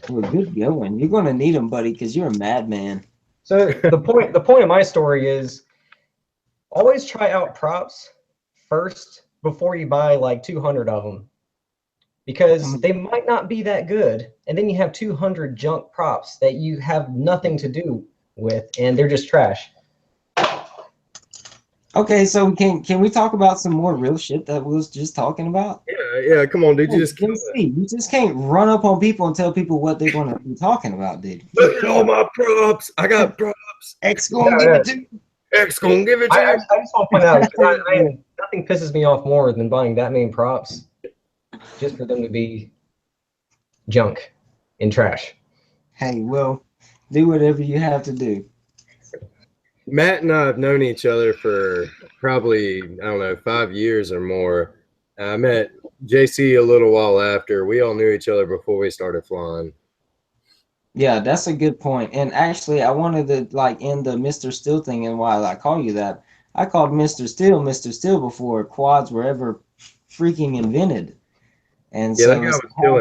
Well, good going. You're gonna need them, buddy, because you're a madman. So the point of my story is always try out props first before you buy like 200 of them. Because they might not be that good, and then you have 200 junk props that you have nothing to do with, and they're just trash. Okay, so can we talk about some more real shit that we was just talking about? Yeah. Come on, dude. You just can't run up on people and tell people what they're gonna be talking about, dude. Look at all my props. I got props. X gonna give it to you. X gonna give it to you. I just want to point out, nothing pisses me off more than buying that many props just for them to be junk and trash. Hey, well, do whatever you have to do. Matt and I have known each other for probably, I don't know, 5 years or more. I met JC a little while after. We all knew each other before we started flying. Yeah, that's a good point. And actually, I wanted to end the Mr. Steele thing, and while I call you that, I called Mr. Steele before quads were ever freaking invented. And yeah, so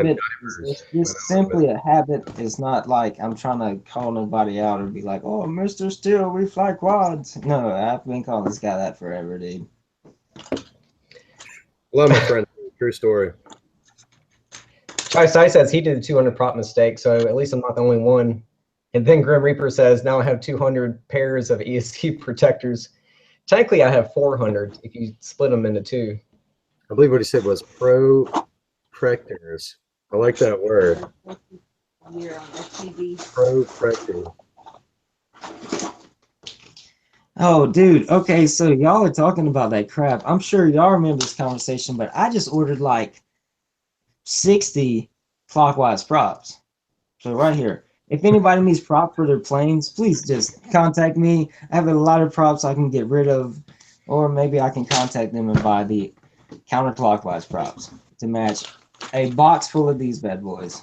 it's just simply a habit. It's not like I'm trying to call nobody out or be like, oh, Mr. Steele, we fly quads. No, I've been calling this guy that forever, dude. Love my friend. True story. Chai Sai says he did a 200 prop mistake, so at least I'm not the only one. And then Grim Reaper says, now I have 200 pairs of ESC protectors. Technically, I have 400 if you split them into 2. I believe what he said was pro-prectors. I like that word. Pro-prector. Oh, dude. Okay, so y'all are talking about that crap. I'm sure y'all remember this conversation, but I just ordered like 60 clockwise props. So right here, if anybody needs prop for their planes, please just contact me. I have a lot of props I can get rid of, or maybe I can contact them and buy the counterclockwise props to match a box full of these bad boys.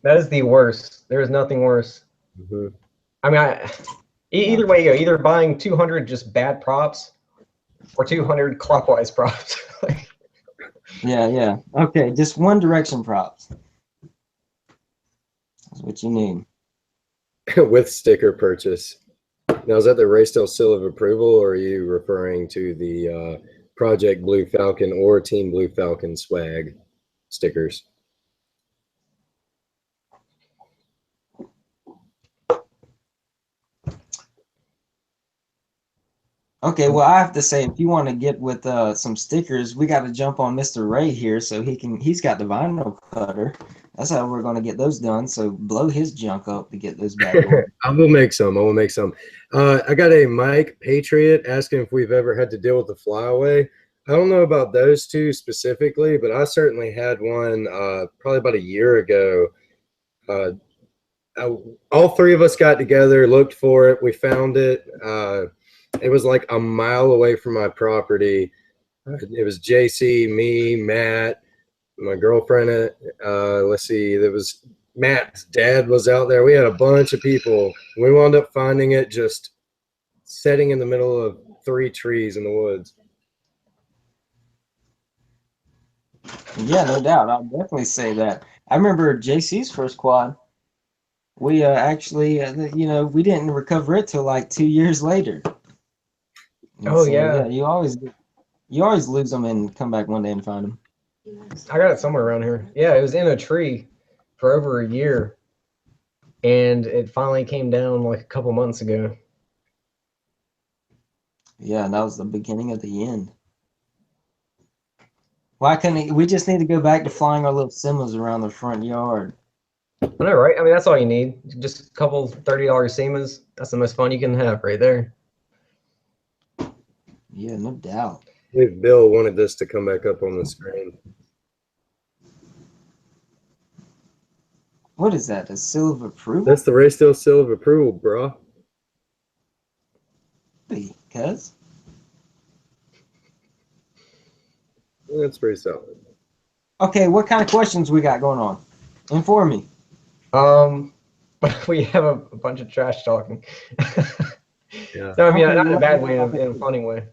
That is the worst. There is nothing worse. Mhm. I mean, either way you go, either buying 200 just bad props or 200 clockwise props. Yeah. Okay, just one direction props. That's what you need. With sticker purchase. Now, is that the Raystyle seal of approval, or are you referring to the Project Blue Falcon or Team Blue Falcon swag stickers? Okay, well, I have to say, if you want to get with some stickers, we got to jump on Mr. Ray here, so he's got the vinyl cutter. That's how we're going to get those done. So blow his junk up to get those bad boys. I will make some. I will make some. I got a Mike Patriot asking if we've ever had to deal with the flyaway. I don't know about those two specifically, but I certainly had one probably about a year ago. All three of us got together, looked for it. We found it. It was like a mile away from my property. It was JC, me, Matt, my girlfriend. Let's see, there was Matt's dad was out there. We had a bunch of people. We wound up finding it just sitting in the middle of 3 trees in the woods. Yeah, no doubt. I'll definitely say that. I remember JC's first quad. We actually, we didn't recover it till like 2 years later. And Oh, so, yeah. You always lose them and come back one day and find them. I got it somewhere around here. Yeah, it was in a tree for over a year, and it finally came down like a couple months ago. Yeah, and that was the beginning of the end. Why couldn't we just need to go back to flying our little Simas around the front yard? I know, right? I mean, that's all you need. Just a couple $30 SEMAs. That's the most fun you can have right there. Yeah, no doubt. I believe Bill wanted this to come back up on the screen. What is that? A seal of approval? That's the Raystyle seal of approval, bro. Because That's pretty solid. okay, what kind of questions we got going on? Inform me. But we have a bunch of trash talking. Yeah. No, I mean, Okay, not in a well, bad way, in a funny way.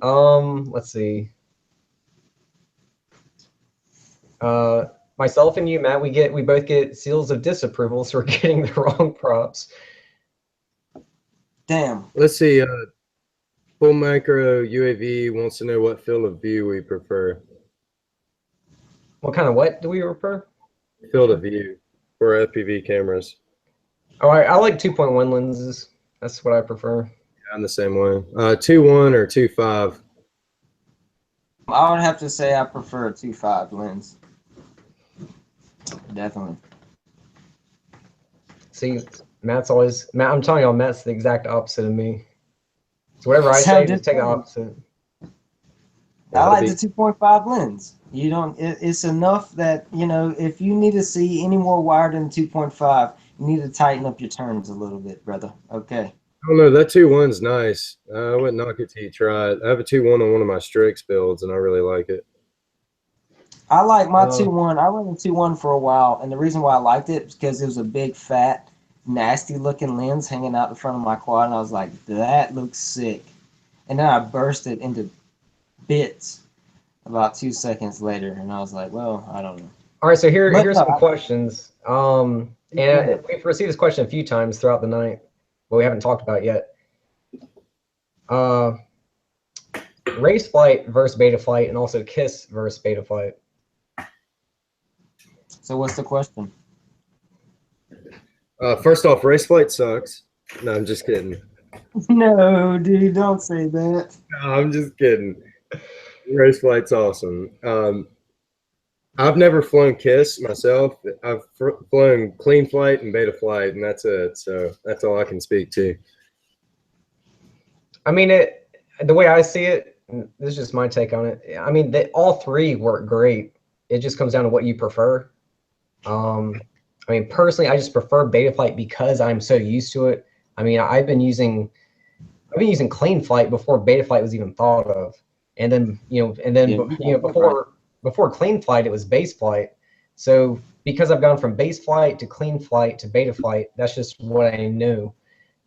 Let's see. Myself and you, Matt, we both get seals of disapproval, so we're getting the wrong props. Damn. Let's see. Full Micro UAV wants to know what field of view we prefer. What kind of what do we prefer? Field of view for FPV cameras. Oh, I like 2.1 lenses. That's what I prefer. I'm the same way. 2.1 or 2.5. I would have to say I prefer a 2.5 lens. Definitely. See, Matt, I'm telling y'all, Matt's the exact opposite of me. So whatever I say, just take the opposite. I like the 2.5 lens. You don't. It's enough that if you need to see any more wire than 2.5, you need to tighten up your turns a little bit, brother. Okay. I don't know. That 2.1's nice. I wouldn't knock it till you try it. I have a 2.1 on one of my Strix builds, and I really like it. I like my 2.1. I ran a 2.1 for a while, and the reason why I liked it is because it was a big, fat, nasty-looking lens hanging out the front of my quad, and I was like, that looks sick. And then I burst it into bits about 2 seconds later, and I was like, well, I don't know. All right, so here's some questions. And we've received this question a few times throughout the night, but we haven't talked about it yet. Race flight versus beta flight, and also KISS versus beta flight. So what's the question? First off, race flight sucks. No, I'm just kidding. No, dude, don't say that. No, I'm just kidding. Race flight's awesome. I've never flown KISS myself. I've flown clean flight and beta flight, and that's it. So that's all I can speak to. I mean, the way I see it, this is just my take on it. I mean, all three work great. It just comes down to what you prefer. I mean, personally, I just prefer Betaflight because I'm so used to it. I mean, I've been using Clean Flight before Betaflight was even thought of, and then before Clean Flight, it was Base Flight. So because I've gone from Base Flight to Clean Flight to Betaflight, that's just what I know.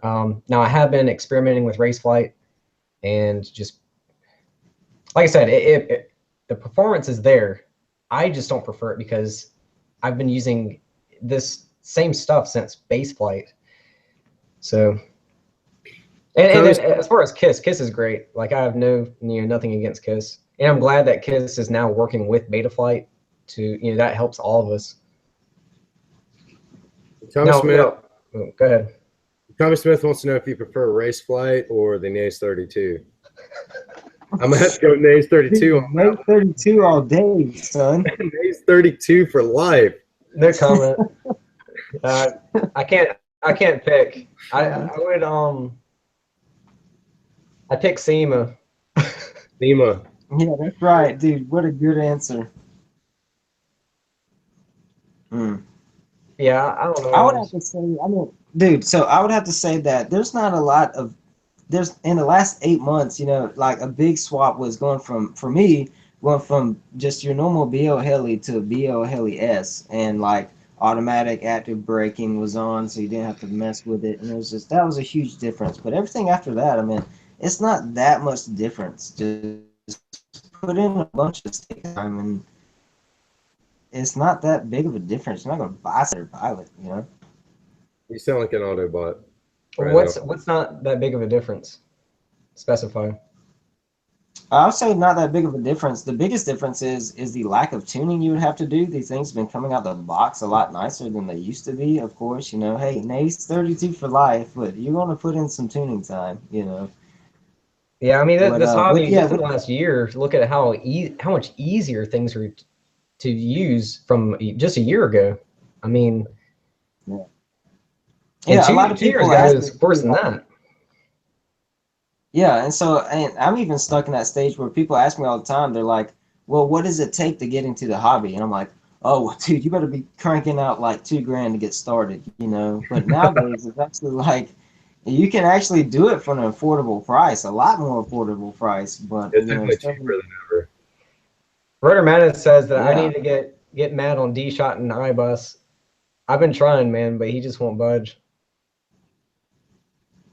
Now I have been experimenting with Race Flight, and just like I said, the performance is there. I just don't prefer it because I've been using this same stuff since Base Flight. So, and then as far as Kiss is great. Like I have nothing against Kiss, and I'm glad that Kiss is now working with Betaflight to that helps all of us. Tommy Smith. Oh, go ahead. Tommy Smith wants to know if you prefer Race Flight or the Naze 32. I'm gonna have to go Naze 32. Naze 32 all day, son. Naze 32 for life. No comment. I can't pick. I would I pick SEMA. SEMA. Yeah, that's right, dude. What a good answer. Yeah, I don't know. I would have to say, dude, so I would have to say that there's not a lot of, in the last 8 months, like a big swap was going from just your normal BL Heli to BL Heli S, and like automatic active braking was on, so you didn't have to mess with it, and that was a huge difference. But everything after that, I mean, it's not that much difference. Just put in a bunch of stick time, and it's not that big of a difference. You're not going to buy a pilot, You sound like an Autobot. Right, what's not that big of a difference? Specify. I'll say not that big of a difference. The biggest difference is the lack of tuning you would have to do. These things have been coming out the box a lot nicer than they used to be. Of course, hey, Naze 32 for life, but you're going to put in some tuning time, Yeah, I mean, this hobby just in the but, last year, look at how much easier things are to use from just a year ago. I mean, yeah, a lot of 2 years people ago is worse than that. Yeah, and I'm even stuck in that stage where people ask me all the time, they're like, well, what does it take to get into the hobby? And I'm like, oh, dude, you better be cranking out like $2,000 to get started, But nowadays, it's actually like, you can actually do it for an affordable price, a lot more affordable price. But it's definitely cheaper than ever. Rotor Madness says that I need to get mad on D-Shot and iBus. I've been trying, man, but he just won't budge.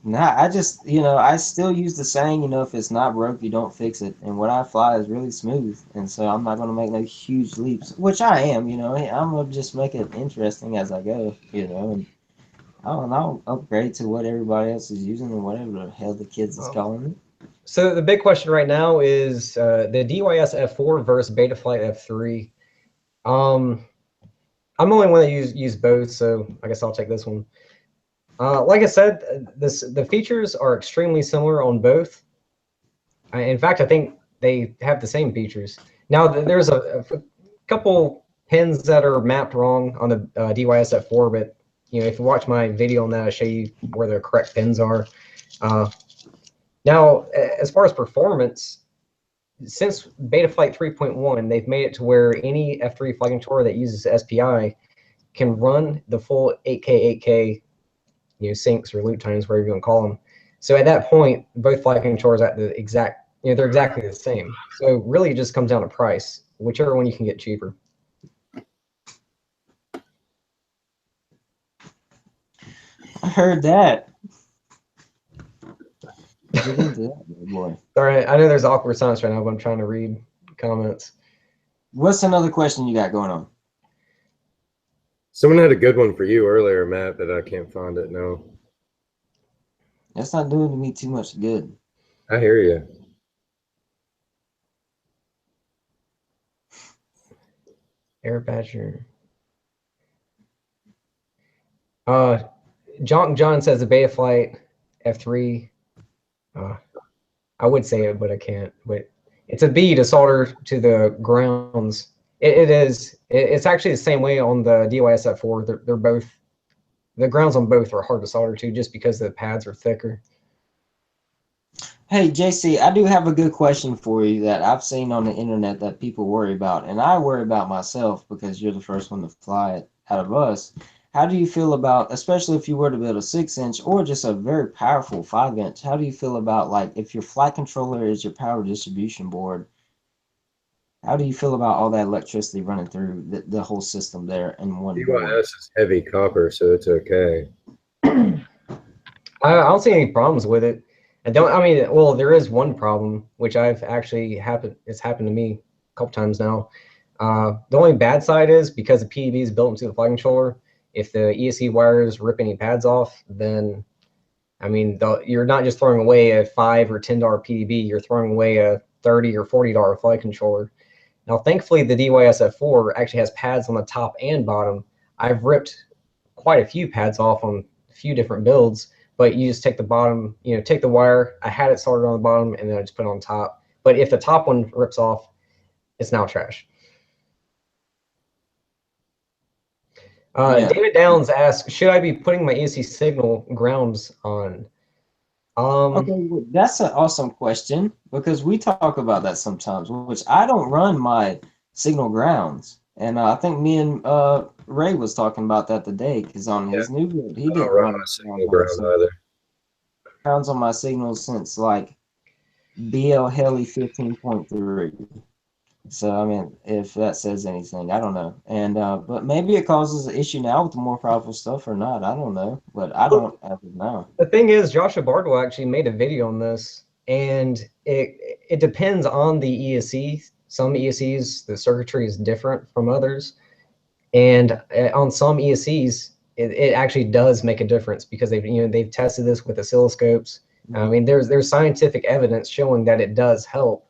Nah, I just, I still use the saying, if it's not broke, you don't fix it. And what I fly is really smooth. And so I'm not going to make no huge leaps, which I am, I'm going to just make it interesting as I go, and I'll upgrade to what everybody else is using and whatever the hell the kids is calling it. So the big question right now is the DYS F4 versus Betaflight F3. I'm the only one that use both, so I guess I'll take this one. Like I said, the features are extremely similar on both. In fact, I think they have the same features. Now, there's a couple pins that are mapped wrong on the DYS F4, but if you watch my video on that, I'll show you where the correct pins are. Now, as far as performance, since Betaflight 3.1, they've made it to where any F3 flight controller that uses SPI can run the full 8K syncs or loop times, whatever you want to call them. So at that point, both flight controllers at the exact, they're exactly the same. So really, it just comes down to price, whichever one you can get cheaper. I heard that. Get into that, boy. Sorry, I know there's awkward silence right now, but I'm trying to read comments. What's another question you got going on? Someone had a good one for you earlier, Matt, but I can't find it now. That's not doing me too much good. I hear you. Air Badger. John says the Betaflight F3. I would say it, but I can't. But it's a B to solder to the grounds. It is. It's actually the same way on the DYS F4. They're both. The grounds on both are hard to solder to, just because the pads are thicker. Hey, JC, I do have a good question for you that I've seen on the internet that people worry about, and I worry about myself because you're the first one to fly it out of us. How do you feel about, especially if you were to build a 6-inch or just a very powerful 5-inch, how do you feel about like if your flight controller is your power distribution board, how do you feel about all that electricity running through the whole system there in one board? DYS is heavy copper, so it's okay. I don't see any problems with it. I mean, well, there is one problem, which it's happened to me a couple times now. The only bad side is because the PEV is built into the flight controller, if the ESC wires rip any pads off, then, I mean, you're not just throwing away a $5 or $10 PEV, you're throwing away a $30 or $40 flight controller. Now, thankfully, the DYS F4 actually has pads on the top and bottom. I've ripped quite a few pads off on a few different builds, but you just take the bottom, take the wire. I had it soldered on the bottom, and then I just put it on top. But if the top one rips off, it's now trash. Yeah. David Downs asks, should I be putting my ESC signal grounds on? Okay, well, that's an awesome question because we talk about that sometimes, which I don't run my signal grounds. And I think me and Ray was talking about that today because on his new build, he I don't didn't run run my signal ground either. grounds on my signals since like BL Heli 15.3. So I mean, if that says anything, I don't know. And but maybe it causes an issue now with the more powerful stuff or not. I don't know, but I don't as of now. The thing is, Joshua Bardwell actually made a video on this, and it depends on the ESC. Some ESCs, the circuitry is different from others, and on some ESCs, it actually does make a difference because they've tested this with oscilloscopes. I mean, there's scientific evidence showing that it does help.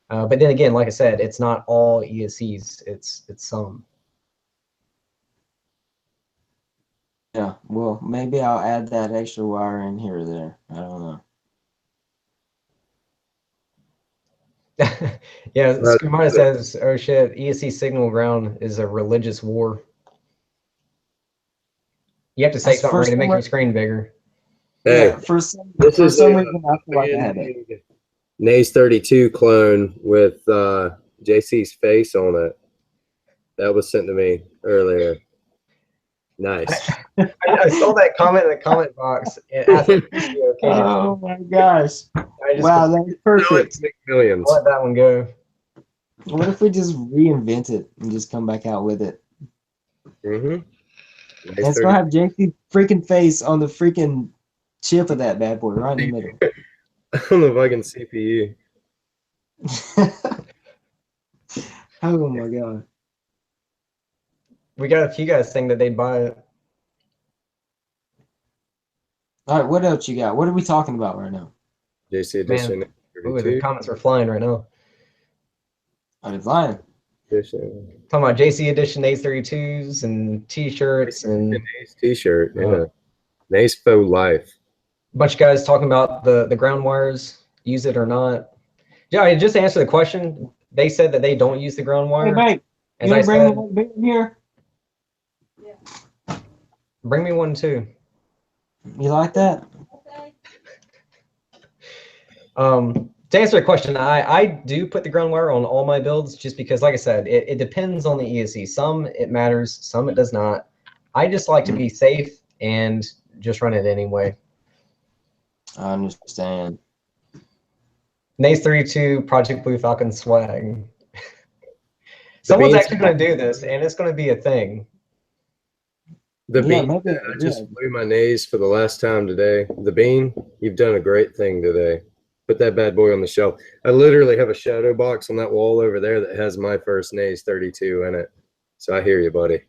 But then again, like I said, it's not all ESCs. It's some. Yeah, well, maybe I'll add that extra wire in here or there. I don't know. Yeah, Skumana says, "Oh shit, ESC signal ground is a religious war." You have to say something right to make your screen bigger. Hey, yeah, for some this is reason, I feel like I had it. Nays 32 clone with JC's face on it. That was sent to me earlier. Nice. I saw that comment in the comment box. And asked Oh my gosh! Wow, that's perfect. Millions. I'll let that one go. What if we just reinvent it and just come back out with it? Mm-hmm. And it's gonna have JC's freaking face on the freaking chip of that bad boy right in the middle. On the fucking CPU. Oh my god. We got a few guys saying that they'd buy it. All right, what else you got? What are we talking about right now? JC edition. Ooh, the comments are flying right now. I'm flying. Edition. Talking about JC edition A32s and t-shirts and Nays t-shirt. Yeah. Nays faux life. a bunch of guys talking about the ground wires, use it or not. Yeah, just to answer the question, they said that they don't use the ground wire. Hey, mate, you want to bring me one beer in here? Bring me one too. You like that? To answer the question, I do put the ground wire on all my builds just because, like I said, it depends on the ESC. Some it matters, some it does not. I just like to be safe and just run it anyway. I understand. Nays 32 Project Blue Falcon swag. Someone's actually going to do this, and it's going to be a thing. The bean, I just blew my nays for the last time today. The bean, you've done a great thing today. Put that bad boy on the shelf. I literally have a shadow box on that wall over there that has my first Nays 32 in it. So I hear you, buddy.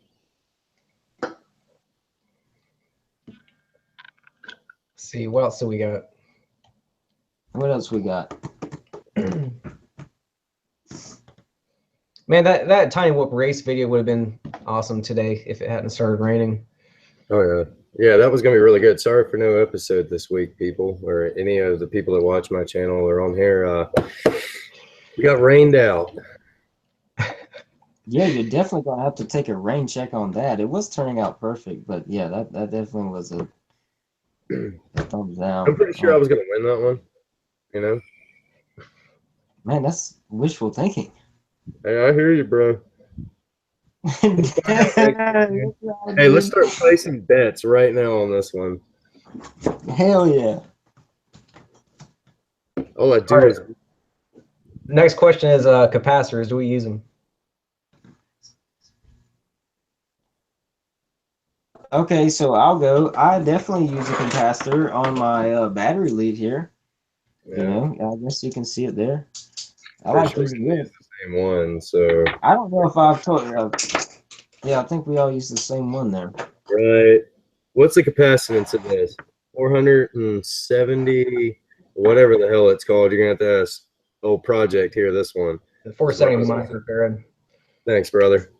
Let's see, what else do we got? What else we got? Man, that Tiny Whoop race video would have been awesome today if it hadn't started raining. Oh, yeah. Yeah, that was going to be really good. Sorry for no episode this week, people, or any of the people that watch my channel or on here. We got rained out. Yeah, you're definitely going to have to take a rain check on that. It was turning out perfect, but yeah, that definitely was a thumbs down. I'm pretty sure I was going to win that one. You know. Man, that's wishful thinking. Hey, I hear you, bro. Hey, let's start placing bets right now on this one. Hell yeah. All I do All right. is Next question is capacitors. Do we use them? Okay, so I'll go. I definitely use a capacitor on my battery lead here. You know, I guess you can see it there. I like using we this. use the same one, so I don't know if I've told you. Yeah, I think we all use the same one there. right. What's the capacitance of this? 470, whatever the hell it's called. You're gonna have to ask old project here. This one. The 470 microfarad. Thanks, brother.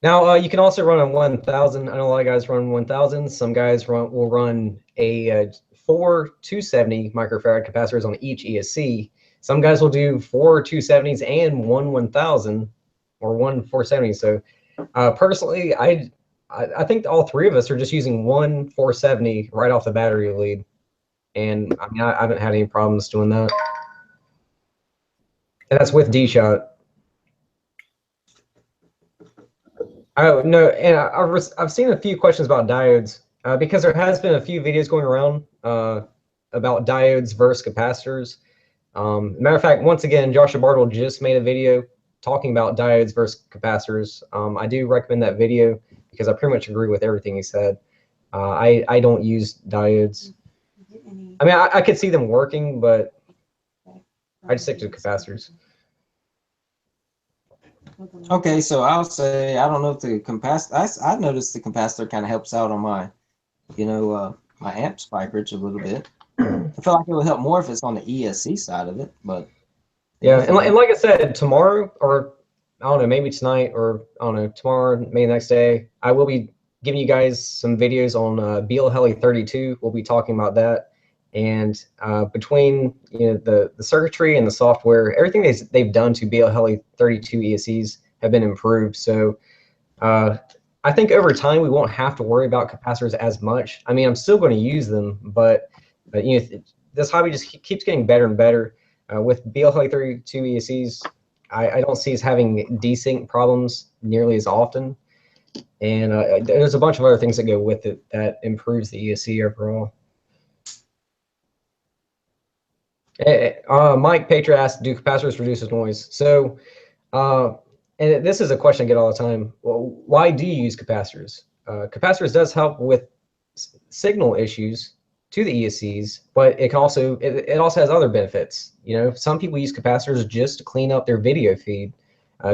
Now you can also run a 1000. I know a lot of guys run 1000. Some guys will run a 4 270 microfarad capacitors on each ESC. Some guys will do 4 270s and one 1000 or one 470. So personally, I think all three of us are just using one 470 right off the battery lead, and I mean I haven't had any problems doing that, and that's with D-Shot. Oh no, and I've seen a few questions about diodes because there has been a few videos going around about diodes versus capacitors. Matter of fact, once again, Joshua Bartle just made a video talking about diodes versus capacitors. I do recommend that video because I pretty much agree with everything he said. I don't use diodes. I mean, I could see them working, but I just stick to capacitors. Okay, so I'll say I don't know if the capacitor. I noticed the capacitor kind of helps out on my, my amp spike rich a little bit. I feel like it would help more if it's on the ESC side of it, but yeah, and like I said, tomorrow or I don't know, maybe tonight or I don't know, tomorrow, maybe the next day, I will be giving you guys some videos on BL Heli 32. We'll be talking about that, and between the circuitry and the software, everything they've done to BL Heli 32 ESCs have been improved. So I think over time we won't have to worry about capacitors as much. I mean, I'm still going to use them, but this hobby just keeps getting better and better. With BL Heli 32 ESCs, I don't see us having desync problems nearly as often. And there's a bunch of other things that go with it that improves the ESC overall. Mike Patriot asked, do capacitors reduce noise? So, and this is a question I get all the time. Well, why do you use capacitors? Capacitors does help with signal issues to the ESCs, but it can also it also has other benefits. Some people use capacitors just to clean up their video feed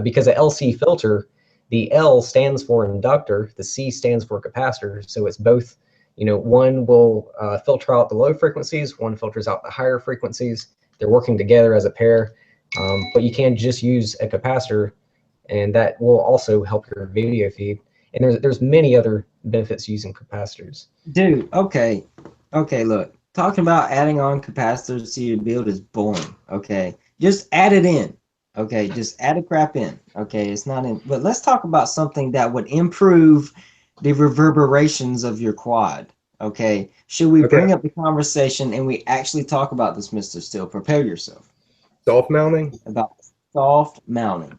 because a LC filter, the L stands for inductor, the C stands for capacitor, so it's both. One will filter out the low frequencies, one filters out the higher frequencies. They're working together as a pair, but you can just use a capacitor, and that will also help your video feed. And there's many other benefits using capacitors. Dude, okay, look, talking about adding on capacitors to your build is boring. Okay, just add it in. Okay, just add a crap in. Okay, it's not in. But let's talk about something that would improve the reverberations of your quad. Okay, should we bring up the conversation and we actually talk about this, Mr. Steele? Prepare yourself. Soft mounting? About soft mounting.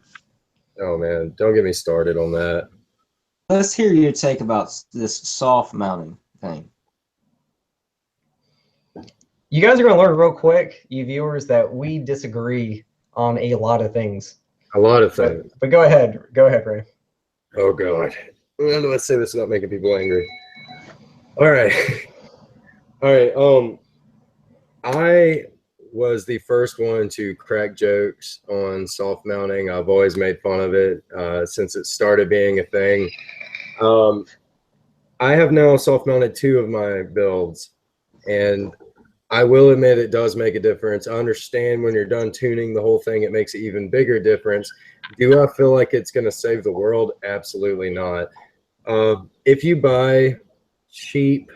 Oh man, don't get me started on that. Let's hear your take about this soft mounting thing. You guys are going to learn real quick, you viewers, that we disagree on a lot of things. A lot of things. But go ahead, Ray. Oh god. Let's say this without making people angry. All right. I was the first one to crack jokes on soft mounting. I've always made fun of it since it started being a thing. I have now soft mounted 2 of my builds, and I will admit it does make a difference. I understand when you're done tuning the whole thing, it makes an even bigger difference. Do I feel like it's going to save the world? Absolutely not. If you buy cheap,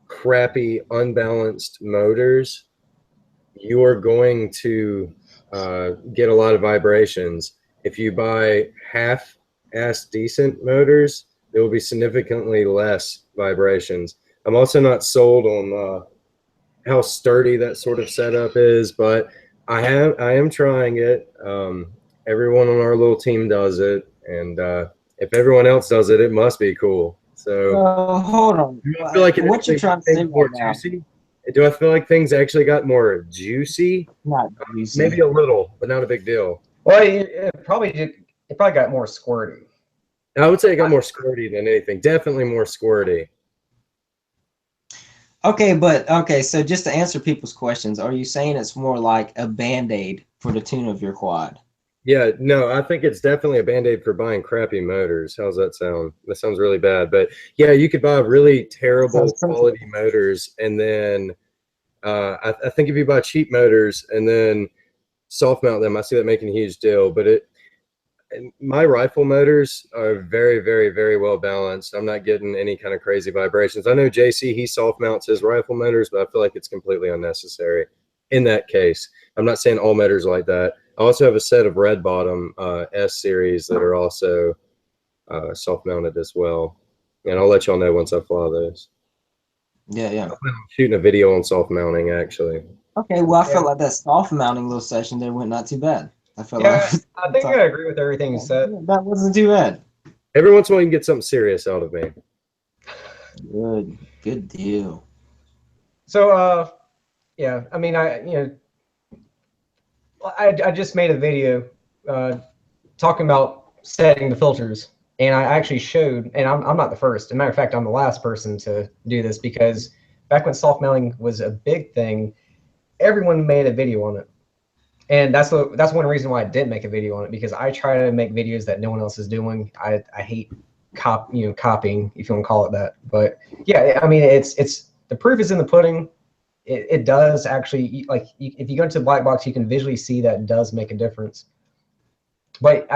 crappy, unbalanced motors, you are going to get a lot of vibrations. If you buy half-ass decent motors, there will be significantly less vibrations. I'm also not sold on how sturdy that sort of setup is, but I am trying it. Everyone on our little team does it, and if everyone else does it, it must be cool. So Hold on. do I feel like What you trying to say more right now? juicy? Do I feel like things actually got more juicy? Not juicy. Maybe a little, but not a big deal. Well, it probably got more squirty. I would say it got more squirty than anything. Definitely more squirty. Okay, so just to answer people's questions, are you saying it's more like a Band-Aid for the tune of your quad? Yeah, no, I think it's definitely a Band-Aid for buying crappy motors. How's that sound? That sounds really bad. But yeah, you could buy really terrible quality motors, and then I think if you buy cheap motors and then soft mount them, I see that making a huge deal. But my rifle motors are very, very, very well balanced. I'm not getting any kind of crazy vibrations. I know JC, he soft mounts his rifle motors, but I feel like it's completely unnecessary in that case. I'm not saying all motors like that. I also have a set of red bottom S series that are also soft mounted as well. And I'll let y'all know once I fly those. Yeah. I'm shooting a video on soft mounting actually. Okay, well, I felt like that soft mounting little session there went not too bad. I felt like I think I agree with everything you said. that wasn't too bad. Every once in a while you can get something serious out of me. Good deal. So yeah, I mean, I just made a video talking about setting the filters, and I actually showed, and I'm not the first. As a matter of fact, I'm the last person to do this, because back when soft mounting was a big thing, everyone made a video on it. And that's one reason why I didn't make a video on it, because I try to make videos that no one else is doing. I hate copying, if you want to call it that. But yeah, I mean, it's the proof is in the pudding. It does actually, like, if you go into the black box, you can visually see that it does make a difference. But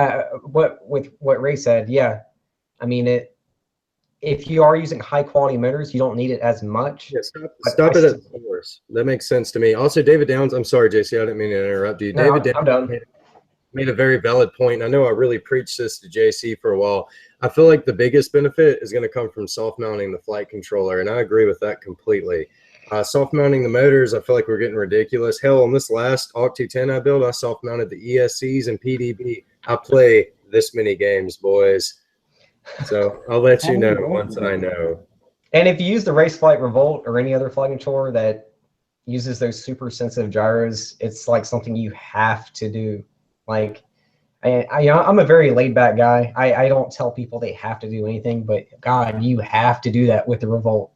with what Ray said, yeah, I mean, if you are using high quality motors, you don't need it as much. Yeah, stop it at source. That makes sense to me. Also, David Downs, I'm sorry, JC, I didn't mean to interrupt you. No, David Downs I'm done. made a very valid point. I know I really preached this to JC for a while. I feel like the biggest benefit is going to come from soft mounting the flight controller, and I agree with that completely. Soft mounting the motors, I feel like we're getting ridiculous. Hell, on this last Octu 10 I built, I soft mounted the ESCs and PDB. I play this many games, boys. So I'll let you know once I know. And if you use the Race Flight Revolt or any other flight controller that uses those super sensitive gyros, it's like something you have to do. Like, I'm a very laid back guy. I don't tell people they have to do anything, but God, you have to do that with the Revolt.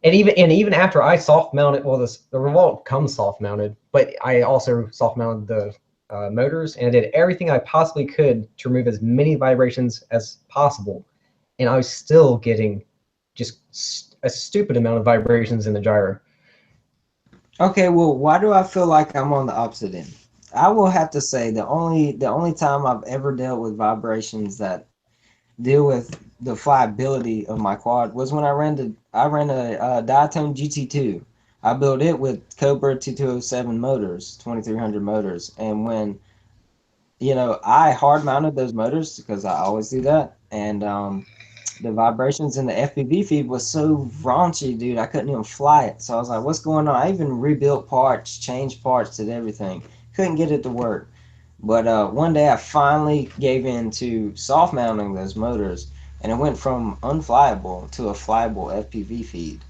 And even after I soft mounted, well, the Revolt comes soft mounted, but I also soft mounted the motors, and I did everything I possibly could to remove as many vibrations as possible, and I was still getting just a stupid amount of vibrations in the gyro. Okay, well, why do I feel like I'm on the opposite end? I will have to say the only time I've ever dealt with vibrations that deal with the flyability of my quad was when I ran a Diatone GT2. I built it with Cobra 2207 motors, 2300 motors, and when I hard mounted those motors, because I always do that, and the vibrations in the FPV feed was so raunchy, dude. I couldn't even fly it. So I was like, what's going on? I even rebuilt parts, changed parts, did everything. Couldn't get it to work. But one day I finally gave in to soft mounting those motors, and it went from unflyable to a flyable FPV feed.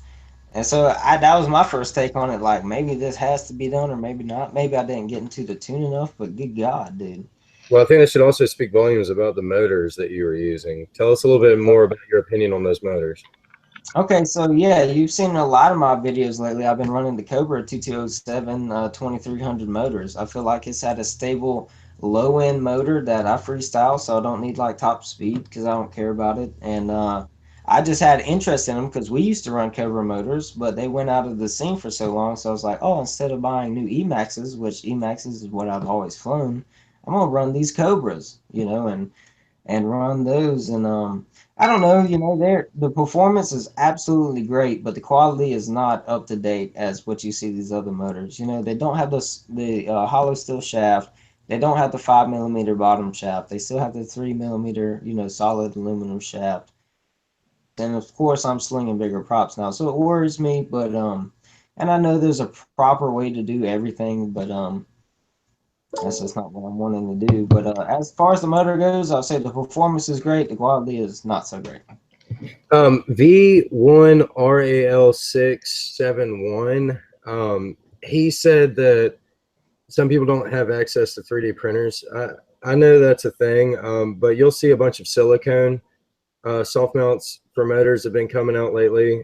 And so that was my first take on it. Like, maybe this has to be done, or maybe not. Maybe I didn't get into the tune enough, but good God, dude. Well, I think that should also speak volumes about the motors that you were using. Tell us a little bit more about your opinion on those motors. Okay, so yeah, you've seen a lot of my videos lately. I've been running the Cobra 2207 2300 motors. I feel like it's had a stable low-end motor that I freestyle, so I don't need like top speed because I don't care about it. And I just had interest in them because we used to run Cobra motors, but they went out of the scene for so long. So I was like, oh, instead of buying new Emaxes, which Emaxes is what I've always flown, I'm gonna run these Cobras, and run those. And I don't know, the performance is absolutely great, but the quality is not up to date as what you see these other motors. They don't have the hollow steel shaft. They don't have the 5mm bottom shaft. They still have the 3mm, solid aluminum shaft. And of course, I'm slinging bigger props now, so it worries me. But And I know there's a proper way to do everything, but that's just not what I'm wanting to do. But as far as the motor goes, I'll say the performance is great. The quality is not so great. V1 RAL671. He said that some people don't have access to 3D printers. I know that's a thing, but you'll see a bunch of silicone soft mounts for motors have been coming out lately.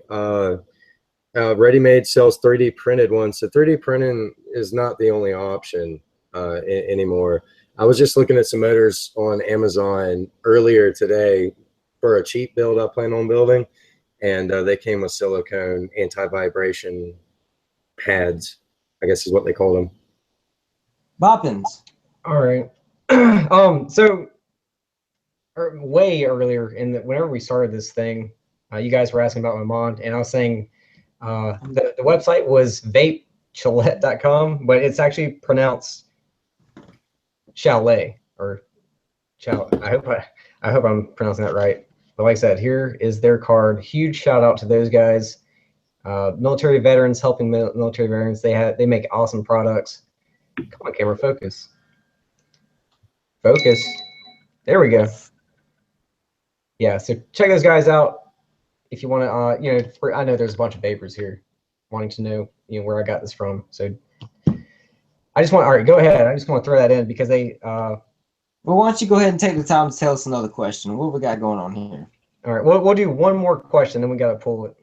Ready-made sells 3D printed ones, so 3D printing is not the only option anymore. I was just looking at some motors on Amazon earlier today for a cheap build I plan on building, and they came with silicone anti-vibration pads, I guess is what they call them. Boppins. All right. So way earlier whenever we started this thing, you guys were asking about my mod, and I was saying the website was vapechalette.com, but it's actually pronounced chalet or chal. I hope I'm pronouncing that right. But like I said, here is their card. Huge shout out to those guys. Military veterans helping military veterans. They make awesome products. Come on, camera, focus. Focus. There we go. Yeah, so check those guys out if you want to. You know, I know there's a bunch of vapors here wanting to know, where I got this from. So I just want. All right, go ahead. I just want to throw that in because they. Well, why don't you go ahead and take the time to tell us another question? What we got going on here? All right, we'll do one more question, then we got to pull it.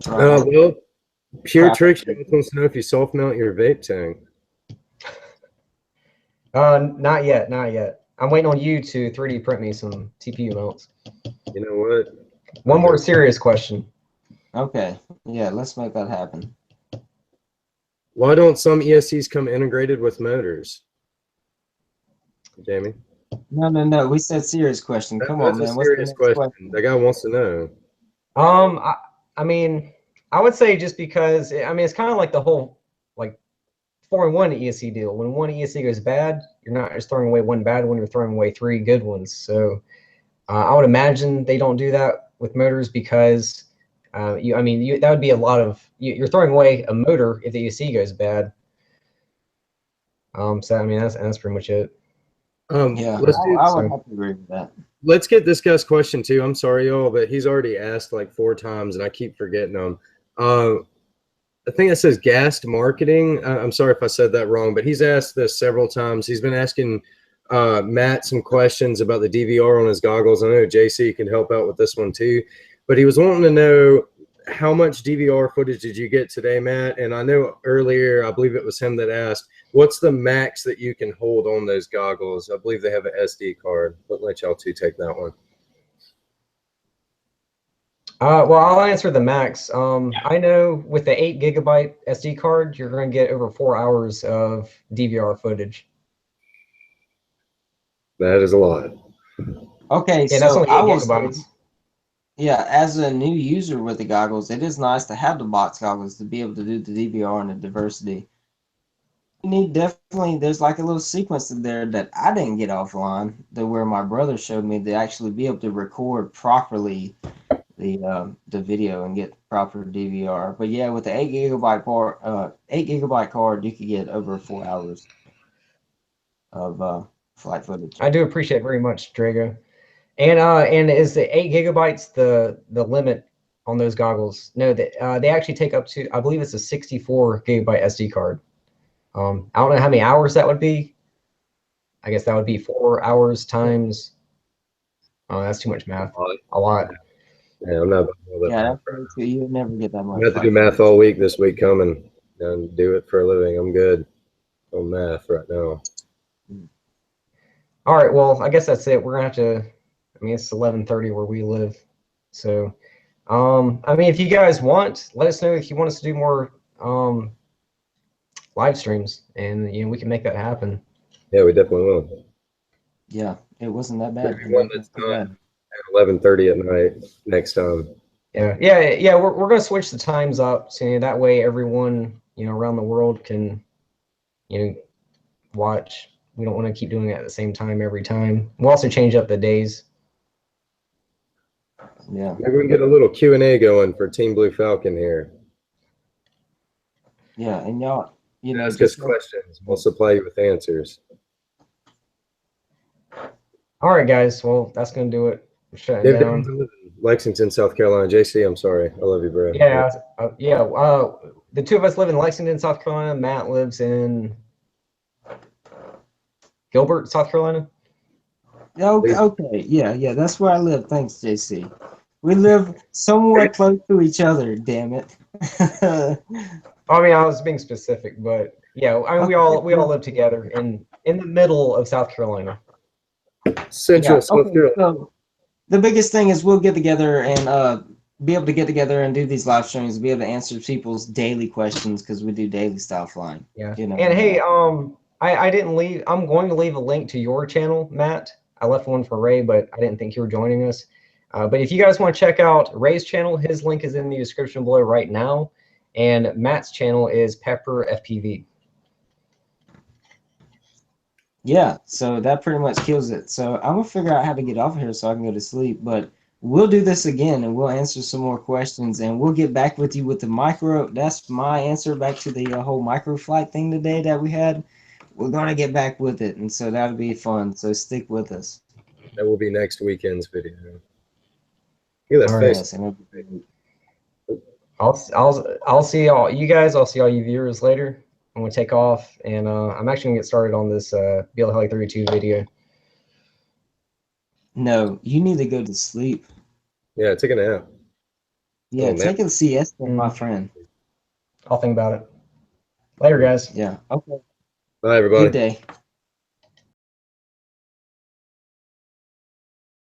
Well, Pure Tricks wants to know if you soft mount your vape tank. Not yet, not yet. I'm waiting on you to 3D print me some TPU mounts. You know what? One more serious question. Okay, yeah, let's make that happen. Why don't some ESCs come integrated with motors? Jamie? No. We said serious question. Come on, man. That's a serious question. The guy wants to know. I mean, I would say just because it's kind of like the whole 4-in-1 ESC deal. When one ESC goes bad, you're not just throwing away one bad one, you're throwing away 3 good ones. So I would imagine they don't do that with motors because that would be a lot of you're throwing away a motor if the ESC goes bad. So that's pretty much it. Yeah, I would have to agree with that. Let's get this guy's question too. I'm sorry, y'all, but he's already asked like 4 times, and I keep forgetting them. I think it says gassed marketing. I'm sorry if I said that wrong, but he's asked this several times. He's been asking Matt some questions about the DVR on his goggles. I know JC can help out with this one too, but he was wanting to know how much DVR footage did you get today, Matt? And I know earlier, I believe it was him that asked, what's the max that you can hold on those goggles? I believe they have an SD card. But let y'all two take that one. Well, I'll answer the max. I know with the 8 GB SD card, you're going to get over 4 hours of DVR footage. That is a lot. Okay, yeah, that's only 8 gigabytes. Yeah, as a new user with the goggles, it is nice to have the box goggles to be able to do the DVR and the diversity. You need there's like a little sequence in there that I didn't get offline, where my brother showed me to actually be able to record properly the video and get proper DVR. But yeah, with the 8 GB card, you could get over 4 hours of flight footage. I do appreciate it very much, Drago. And is the 8 gigabytes the limit on those goggles? No, they actually take up to, I believe it's a 64 gigabyte SD card. I don't know how many hours that would be. I guess that would be 4 hours times. Oh, that's too much math. A lot. Yeah, I'm not. Yeah, you would never get that much. I have to do math all week this week coming and do it for a living. I'm good on math right now. All right, well, I guess that's it. We're gonna have to. It's 11:30 where we live, so if you guys want, let us know if you want us to do more live streams, and we can make that happen. Yeah, we definitely will. Yeah, it wasn't that bad. One that's done at 11:30 at night next time. Yeah. We're gonna switch the times up, so that way everyone around the world can watch. We don't want to keep doing it at the same time every time. We'll also change up the days. Yeah. Maybe we can get a little Q&A going for Team Blue Falcon here. Yeah, and y'all, you know, Ask us just questions. We'll supply you with answers. All right, guys. Well, that's gonna do it. We're shutting Dave down. Downs lives in Lexington, South Carolina. JC, I'm sorry. I love you, bro. Yeah, yeah. The two of us live in Lexington, South Carolina. Matt lives in Gilbert, South Carolina. okay, yeah, that's where I live. Thanks, JC. We live somewhere close to each other. Damn it. I mean, I was being specific, but yeah, I mean, we all live together in the middle of South Carolina. Central South Okay, Carolina. so the biggest thing is we'll get together and be able to get together and do these live streams, be able to answer people's daily questions because we do daily style flying. Yeah. You know. And hey, I didn't leave. I'm going to leave a link to your channel, Matt. I left one for Ray, but I didn't think you were joining us. But if you guys want to check out Ray's channel, his link is in the description below right now. And Matt's channel is Pepper FPV. Yeah, so that pretty much kills it. So I'm gonna figure out how to get off of here so I can go to sleep. But we'll do this again and we'll answer some more questions and we'll get back with you with the micro. That's my answer back to the whole micro flight thing today that we had. We're gonna get back with it, and so that'll be fun. So stick with us. That will be next weekend's video. Look at that All face. right. I'll see all you guys. I'll see all you viewers later. I'm gonna take off, and I'm actually gonna get started on this BL Heli 32 video. No, you need to go to sleep. Yeah, take a nap. Yeah, Oh, man. take a siesta, my friend. I'll think about it. Later, guys. Yeah. Okay. Bye, everybody. Good day.